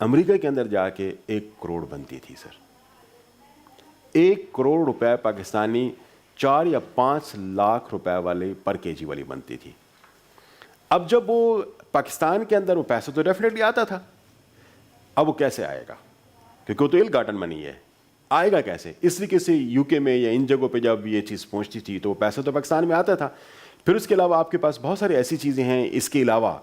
امریکہ کے اندر جا کے 1 کروڑ بنتی تھی سر. 1 کروڑ روپے پاکستانی 4 یا 5 لاکھ روپے والے پر کے جی والی بنتی تھی. اب جب وہ پاکستان کے اندر وہ پیسہ تو ڈیفینیٹلی آتا تھا, اب وہ کیسے آئے گا کیونکہ وہ تو ال گاٹن منی ہے, آئے گا کیسے؟ اس طریقے سے یو کے میں یا ان جگہوں پہ جب یہ چیز پہنچتی تھی تو وہ پیسہ تو پاکستان میں آتا تھا. پھر اس کے علاوہ آپ کے پاس بہت ساری ایسی چیزیں ہیں اس کے علاوہ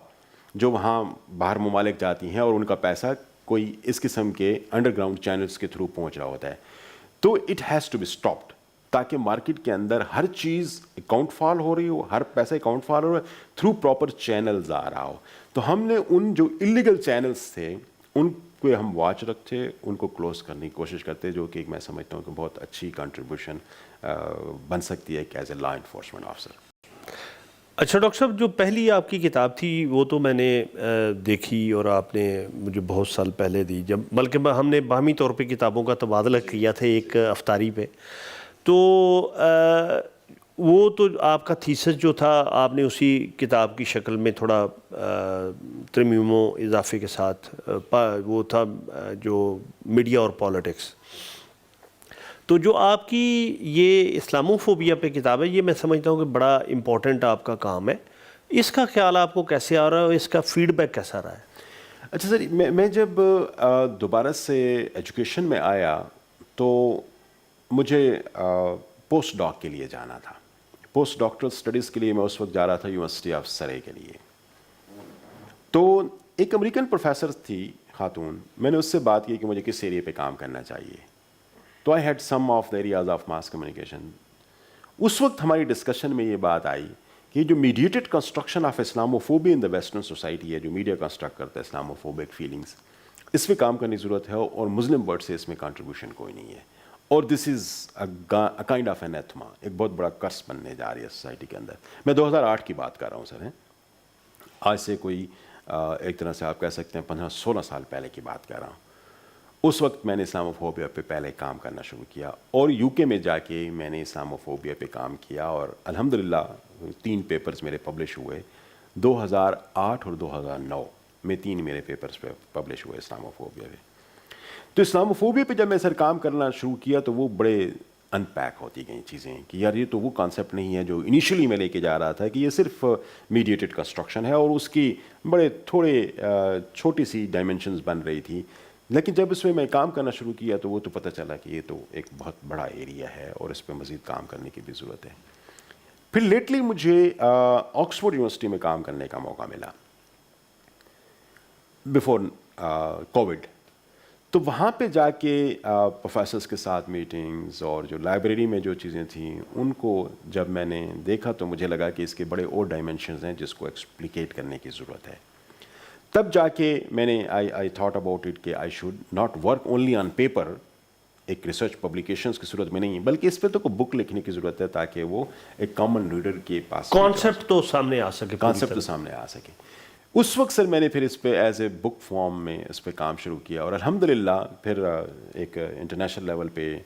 جو وہاں باہر ممالک جاتی ہیں اور ان کا پیسہ کوئی اس قسم کے انڈر گراؤنڈ چینلز کے تھرو پہنچ رہا ہوتا ہے. تو it has to be stopped تاکہ مارکیٹ کے اندر ہر چیز اکاؤنٹ فال ہو رہی ہو, ہر پیسہ اکاؤنٹ فال ہو رہا ہے, تھرو پراپر چینلز آ رہا ہو. تو ہم نے ان جو الیگل چینلز تھے ان کو ہم واچ رکھتے, ان کو کلوز کرنے کی کوشش کرتے, جو کہ میں سمجھتا ہوں کہ بہت اچھی کنٹریبیوشن بن سکتی ہے as a law enforcement officer. اچھا ڈاکٹر صاحب, جو پہلی آپ کی کتاب تھی وہ تو میں نے دیکھی اور آپ نے مجھے بہت سال پہلے دی, جب بلکہ ہم نے باہمی طور پہ کتابوں کا تبادلہ کیا تھا ایک افطاری پہ, تو وہ تو آپ کا تھیسس جو تھا آپ نے اسی کتاب کی شکل میں تھوڑا ترمیم و اضافے کے ساتھ, وہ تھا جو میڈیا اور پالیٹکس. تو جو آپ کی یہ اسلاموفوبیا پہ کتاب ہے, یہ میں سمجھتا ہوں کہ بڑا امپورٹنٹ آپ کا کام ہے. اس کا خیال آپ کو کیسے آ رہا ہے اور اس کا فیڈ بیک کیسا رہا ہے؟ اچھا سر, میں جب دوبارہ سے ایجوکیشن میں آیا تو مجھے پوسٹ ڈاک کے لیے جانا تھا. پوسٹ ڈاکٹرل اسٹڈیز کے لیے میں اس وقت جا رہا تھا یونیورسٹی آف سرے کے لیے. تو ایک امریکن پروفیسر تھی خاتون, میں نے اس سے بات کی کہ مجھے کس ایریے پہ کام کرنا چاہیے. تو I had some of the areas of mass communication. اس وقت ہماری ڈسکشن میں یہ بات آئی کہ جو mediated construction of Islamophobia in the western society ہے, جو میڈیا کنسٹرکٹ کرتا ہے اسلاموفوبک فیلنگس, اس پہ کام کرنے کی ضرورت ہے, اور مسلم ورڈ سے اس میں کنٹریبیوشن کوئی نہیں ہے. اور دس از اے کائنڈ آف این ایتھما, ایک بہت بڑا کرس بننے جا رہی ہے سوسائٹی کے اندر. میں 2008 کی بات کر رہا ہوں سر, آج سے کوئی ایک طرح سے آپ کہہ سکتے ہیں 15-16 سال پہلے کی بات کر رہا ہوں. اس وقت میں نے اسلاموفوبیا پہ پہلے کام کرنا شروع کیا, اور یو کے میں جا کے میں نے اسلاموفوبیا پہ کام کیا, اور الحمدللہ 3 پیپرز میرے پبلش ہوئے 2008 اور 2009 میں. 3 میرے پیپرز پہ پبلش ہوئے اسلاموفوبیا پہ. تو اسلاموفوبیا پہ جب میں سر کام کرنا شروع کیا تو وہ بڑے ان پیک ہوتی گئیں چیزیں کہ یار یہ تو وہ کانسیپٹ نہیں ہے جو انیشلی میں لے کے جا رہا تھا کہ یہ صرف میڈیٹڈ کنسٹرکشن ہے, اور اس کی بڑے تھوڑے چھوٹی سی ڈائمینشنز بن رہی تھی. لیکن جب اس میں کام کرنا شروع کیا تو وہ تو پتہ چلا کہ یہ تو ایک بہت بڑا ایریا ہے اور اس پہ مزید کام کرنے کی بھی ضرورت ہے. پھر لیٹلی مجھے آکسفورڈ یونیورسٹی میں کام کرنے کا موقع ملا بیفور کووڈ. تو وہاں پہ جا کے پروفیسرس کے ساتھ میٹنگز اور جو لائبریری میں جو چیزیں تھیں ان کو جب میں نے دیکھا تو مجھے لگا کہ اس کے بڑے اور ڈائمینشنز ہیں جس کو ایکسپلیکیٹ کرنے کی ضرورت ہے. تب جا کے میں نے آئی تھاٹ اباؤٹ اٹ کہ I should not work only on paper, ایک ریسرچ پبلیکیشنس کی صورت میں نہیں ہے, بلکہ اس پہ تو کوئی بک لکھنے کی ضرورت ہے تاکہ وہ ایک کامن ریڈر کے پاس کانسیپٹ تو سامنے آ سکے, کانسیپٹ تو سامنے آ سکے. اس وقت سر میں نے پھر اس پہ ایز اے بک فارم میں اس پہ کام شروع کیا, اور الحمدللہ پھر ایک انٹرنیشنل لیول پہ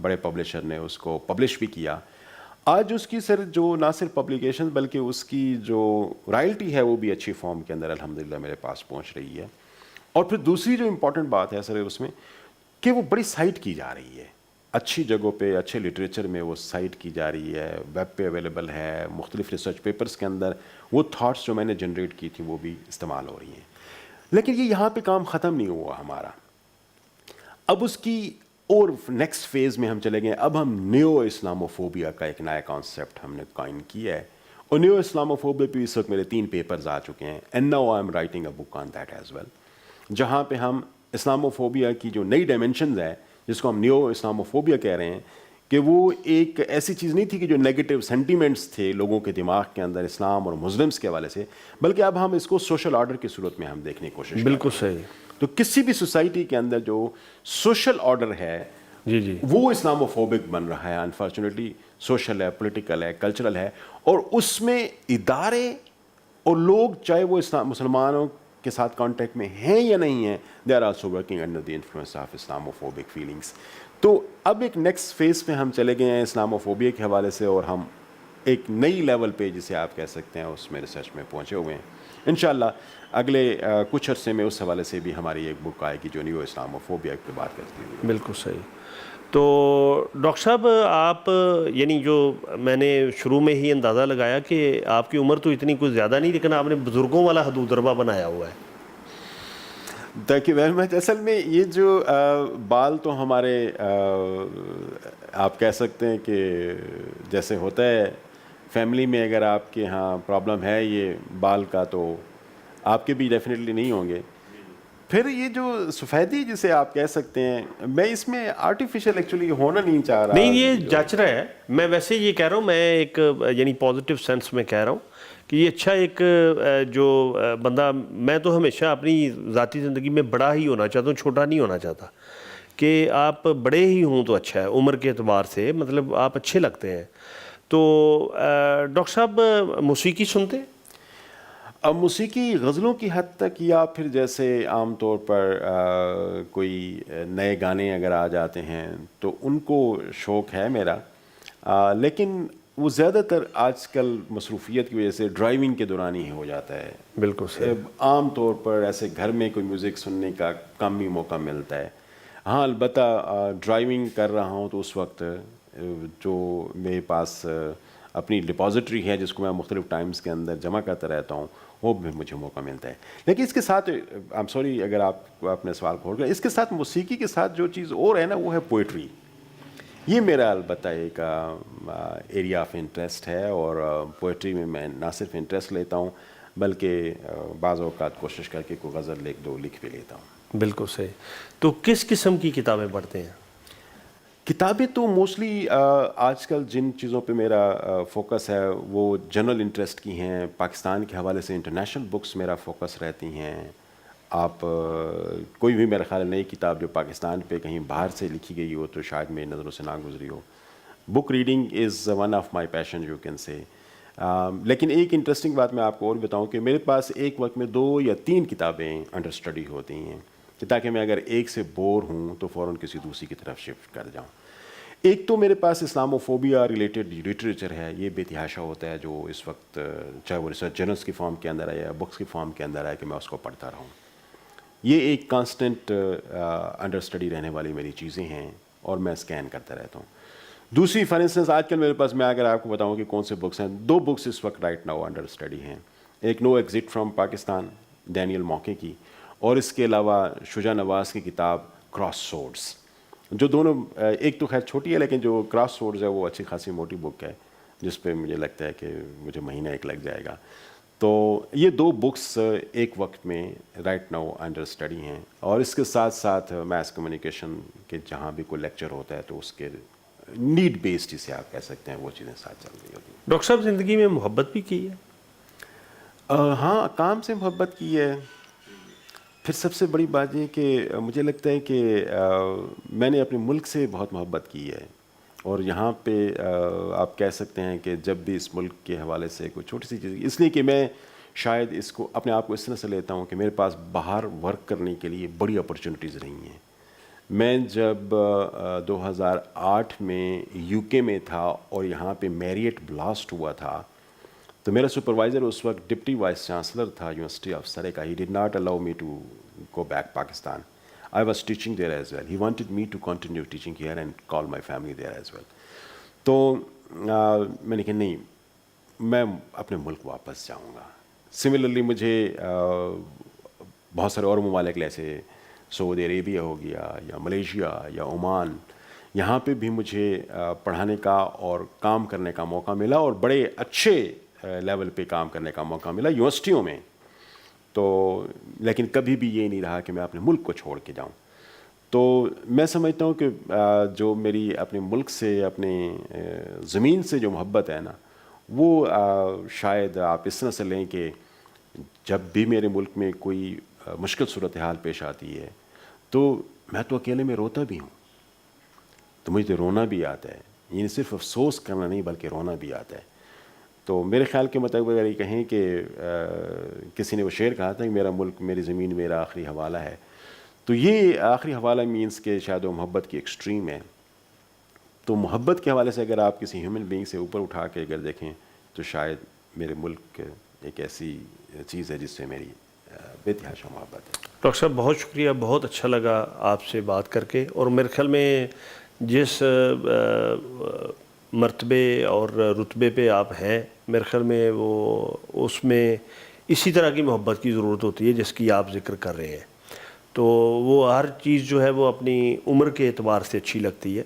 بڑے پبلشر نے اس کو پبلش بھی کیا. آج اس کی سر جو نہ صرف پبلیکیشن بلکہ اس کی جو رائلٹی ہے وہ بھی اچھی فارم کے اندر الحمدللہ میرے پاس پہنچ رہی ہے. اور پھر دوسری جو امپورٹنٹ بات ہے سر اس میں کہ وہ بڑی سائٹ کی جا رہی ہے, اچھی جگہوں پہ اچھے لٹریچر میں وہ سائٹ کی جا رہی ہے, ویب پہ اویلیبل ہے, مختلف ریسرچ پیپرز کے اندر وہ تھاٹس جو میں نے جنریٹ کی تھی وہ بھی استعمال ہو رہی ہیں. لیکن یہ یہاں پہ کام ختم نہیں ہوا ہمارا. اب اس کی اور نیکسٹ فیز میں ہم چلے گئے. اب ہم نیو اسلاموفوبیا کا ایک نیا کانسیپٹ ہم نے قائم کیا ہے, اور نیو اسلاموفوبیا پہ اس وقت میرے 3 پیپرز آ چکے ہیں, and now I am writing a book on that as well, جہاں پہ ہم اسلاموفوبیا کی جو نئی ڈائمینشنز ہے جس کو ہم نیو اسلاموفوبیا کہہ رہے ہیں کہ وہ ایک ایسی چیز نہیں تھی کہ جو نیگیٹو سینٹیمنٹس تھے لوگوں کے دماغ کے اندر اسلام اور مسلمس کے حوالے سے, بلکہ اب ہم اس کو سوشل آرڈر کی صورت میں ہم دیکھنے کی کوشش. بالکل صحیح. تو کسی بھی سوسائٹی کے اندر جو سوشل آرڈر ہے جی وہ اسلاموفوبک بن رہا ہے. انفارچونیٹلی سوشل ہے, پولیٹیکل ہے, کلچرل ہے, اور اس میں ادارے اور لوگ چاہے وہ مسلمانوں کے ساتھ کانٹیکٹ میں ہیں یا نہیں ہیں, they are also working under the influence of Islamophobic feelings. تو اب ایک نیکسٹ فیز پہ ہم چلے گئے ہیں اسلاموفوبیا کے حوالے سے, اور ہم ایک نئی لیول پہ جسے آپ کہہ سکتے ہیں اس میں ریسرچ میں پہنچے ہوئے ہیں. انشاءاللہ اگلے کچھ عرصے میں اس حوالے سے بھی ہماری ایک بک آئے گی جو نیو اسلاموفوبیا پہ بات کرتی ہے. بالکل صحیح. تو ڈاکٹر صاحب آپ یعنی جو میں نے شروع میں ہی اندازہ لگایا کہ آپ کی عمر تو اتنی کوئی زیادہ نہیں, لیکن آپ نے بزرگوں والا حدود ضربہ بنایا ہوا ہے. Thank you very much. اصل میں یہ جو بال تو ہمارے آپ کہہ سکتے ہیں کہ جیسے ہوتا ہے فیملی میں, اگر آپ کے ہاں پرابلم ہے یہ بال کا تو آپ کے بھی ڈیفینیٹلی نہیں ہوں گے. پھر یہ جو سفیدی جسے آپ کہہ سکتے ہیں, میں اس میں آرٹیفیشل ایکچولی ہونا نہیں چاہ رہا. نہیں, یہ جچ رہا ہے. میں ویسے یہ کہہ رہا ہوں, میں ایک یعنی پازیٹیو سینس میں کہہ رہا ہوں کہ یہ اچھا ایک جو بندہ, میں تو ہمیشہ اپنی ذاتی زندگی میں بڑا ہی ہونا چاہتا ہوں, چھوٹا نہیں ہونا چاہتا. کہ آپ بڑے ہی ہوں تو اچھا ہے عمر کے اعتبار سے, مطلب آپ اچھے لگتے ہیں. تو ڈاکٹر صاحب موسیقی سنتے ہیں؟ اب موسیقی غزلوں کی حد تک, یا پھر جیسے عام طور پر کوئی نئے گانے اگر آ جاتے ہیں تو ان کو شوق ہے میرا, لیکن وہ زیادہ تر آج کل مصروفیت کی وجہ سے ڈرائیونگ کے دوران ہی ہو جاتا ہے. بالکل صحیح. عام طور پر ایسے گھر میں کوئی میوزک سننے کا کم ہی موقع ملتا ہے. ہاں البتہ ڈرائیونگ کر رہا ہوں تو اس وقت جو میرے پاس اپنی ڈپازٹری ہے جس کو میں مختلف ٹائمز کے اندر جمع کرتا رہتا ہوں, وہ بھی مجھے موقع ملتا ہے. لیکن اس کے ساتھ آئی ایم سوری اگر آپ اپنے سوال کھول گئے, اس کے ساتھ موسیقی کے ساتھ جو چیز اور ہے نا وہ ہے پوئٹری. یہ میرا البتہ ایک ایریا آف انٹرسٹ ہے, اور پوئٹری میں نہ صرف انٹرسٹ لیتا ہوں بلکہ بعض اوقات کوشش کر کے کوئی غزل ایک دو لکھ بھی لیتا ہوں. بالکل صحیح. تو کس قسم کی کتابیں پڑھتے ہیں؟ کتابیں تو موسٹلی آج کل جن چیزوں پہ میرا فوکس ہے وہ جنرل انٹرسٹ کی ہیں. پاکستان کے حوالے سے انٹرنیشنل بکس میرا فوکس رہتی ہیں, آپ کوئی بھی میرا خیال ہے نئی کتاب جو پاکستان پہ کہیں باہر سے لکھی گئی ہو تو شاید میری نظروں سے نہ گزری ہو. Book reading is one of my passion you can say. لیکن ایک انٹرسٹنگ بات میں آپ کو اور بتاؤں کہ میرے پاس ایک وقت میں 2 یا 3 کتابیں انڈر اسٹڈی ہوتی ہیں کہ تاکہ میں اگر ایک سے بور ہوں تو فوراً کسی دوسری کی طرف شفٹ کر جاؤں. ایک تو میرے پاس اسلاموفوبیا ریلیٹڈ لٹریچر ہے, یہ بے تحاشا ہوتا ہے جو اس وقت چاہے وہ ریسرچ جرنلس کی فارم کے اندر ہے یا بکس کی فارم کے اندر ہے کہ میں اس کو پڑھتا رہوں. یہ ایک کانسٹنٹ انڈر اسٹڈی رہنے والی میری چیزیں ہیں اور میں اسکین کرتا رہتا ہوں. دوسری فار انسٹنس آج کل میرے پاس, میں اگر آپ کو بتاؤں کہ کون سے بکس ہیں, 2 بکس اس وقت رائٹ ناؤ انڈر اسٹڈی ہیں. ایک نو ایگزٹ فرام پاکستان ڈینیل موقع کی, اور اس کے علاوہ شجاع نواز کی کتاب کراس سورڈز, جو دونوں ایک تو خیر چھوٹی ہے لیکن جو کراس سورڈز ہے وہ اچھی خاصی موٹی بک ہے جس پہ مجھے لگتا ہے کہ مجھے مہینہ ایک لگ جائے گا. تو یہ 2 بکس ایک وقت میں رائٹ ناؤ انڈر اسٹڈی ہیں. اور اس کے ساتھ ساتھ میس کمیونیکیشن کے جہاں بھی کوئی لیکچر ہوتا ہے تو اس کے نیڈ بیسڈ جسے آپ کہہ سکتے ہیں وہ چیزیں ساتھ چل رہی ہوتی ہیں. ڈاکٹر صاحب زندگی میں محبت بھی کی ہے؟ ہاں, کام سے محبت کی ہے. پھر سب سے بڑی بات یہ کہ مجھے لگتا ہے کہ میں نے اپنے ملک سے بہت محبت کی ہے, اور یہاں پہ آپ کہہ سکتے ہیں کہ جب بھی اس ملک کے حوالے سے کوئی چھوٹی سی چیز, اس لیے کہ میں شاید اس کو اپنے آپ کو اس طرح سے لیتا ہوں کہ میرے پاس باہر ورک کرنے کے لیے بڑی اپرچونیٹیز رہی ہیں. میں جب 2008 میں یو کے میں تھا اور یہاں پہ میریٹ بلاسٹ ہوا تھا تو میرا سپروائزر اس وقت ڈپٹی وائس چانسلر تھا یونیورسٹی آف سرے کا. He did not allow me to go back Pakistan. I was teaching there as well. He wanted me to continue teaching here and call my family there as well. تو میں نے کہا نہیں, میں اپنے ملک واپس جاؤں گا. سملرلی مجھے بہت سارے اور ممالک جیسے سعودی عربیہ ہو گیا یا ملیشیا یا عمان, یہاں پہ بھی مجھے پڑھانے کا اور کام کرنے کا موقع ملا, اور بڑے اچھے لیول پہ کام کرنے کا موقع ملا یونیورسٹیوں میں. تو لیکن کبھی بھی یہ نہیں رہا کہ میں اپنے ملک کو چھوڑ کے جاؤں. تو میں سمجھتا ہوں کہ جو میری اپنے ملک سے, اپنے زمین سے جو محبت ہے نا, وہ شاید آپ اس طرح سے لیں کہ جب بھی میرے ملک میں کوئی مشکل صورتحال پیش آتی ہے تو میں تو اکیلے میں روتا بھی ہوں, تو مجھے رونا بھی آتا ہے. یہ صرف افسوس کرنا نہیں بلکہ رونا بھی آتا ہے. تو میرے خیال کے مطابق اگر یہ کہیں کہ کسی نے وہ شعر کہا تھا کہ میرا ملک میری زمین میرا آخری حوالہ ہے, تو یہ آخری حوالہ مینس کہ شاید وہ محبت کی ایکسٹریم ہے. تو محبت کے حوالے سے اگر آپ کسی ہیومن بینگ سے اوپر اٹھا کے اگر دیکھیں تو شاید میرے ملک ایک ایسی چیز ہے جس سے میری بے تحاشا محبت ہے. ڈاکٹر صاحب بہت شکریہ, بہت اچھا لگا آپ سے بات کر کے. اور میرے خیال میں جس مرتبے اور رتبے پہ آپ ہیں, میرے خیال میں وہ اس میں اسی طرح کی محبت کی ضرورت ہوتی ہے جس کی آپ ذکر کر رہے ہیں. تو وہ ہر چیز جو ہے وہ اپنی عمر کے اعتبار سے اچھی لگتی ہے.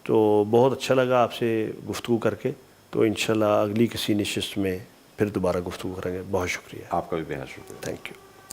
تو بہت اچھا لگا آپ سے گفتگو کر کے. تو انشاءاللہ اگلی کسی نشست میں پھر دوبارہ گفتگو کریں گے. بہت شکریہ. آپ کا بھی بہت شکریہ. Thank you.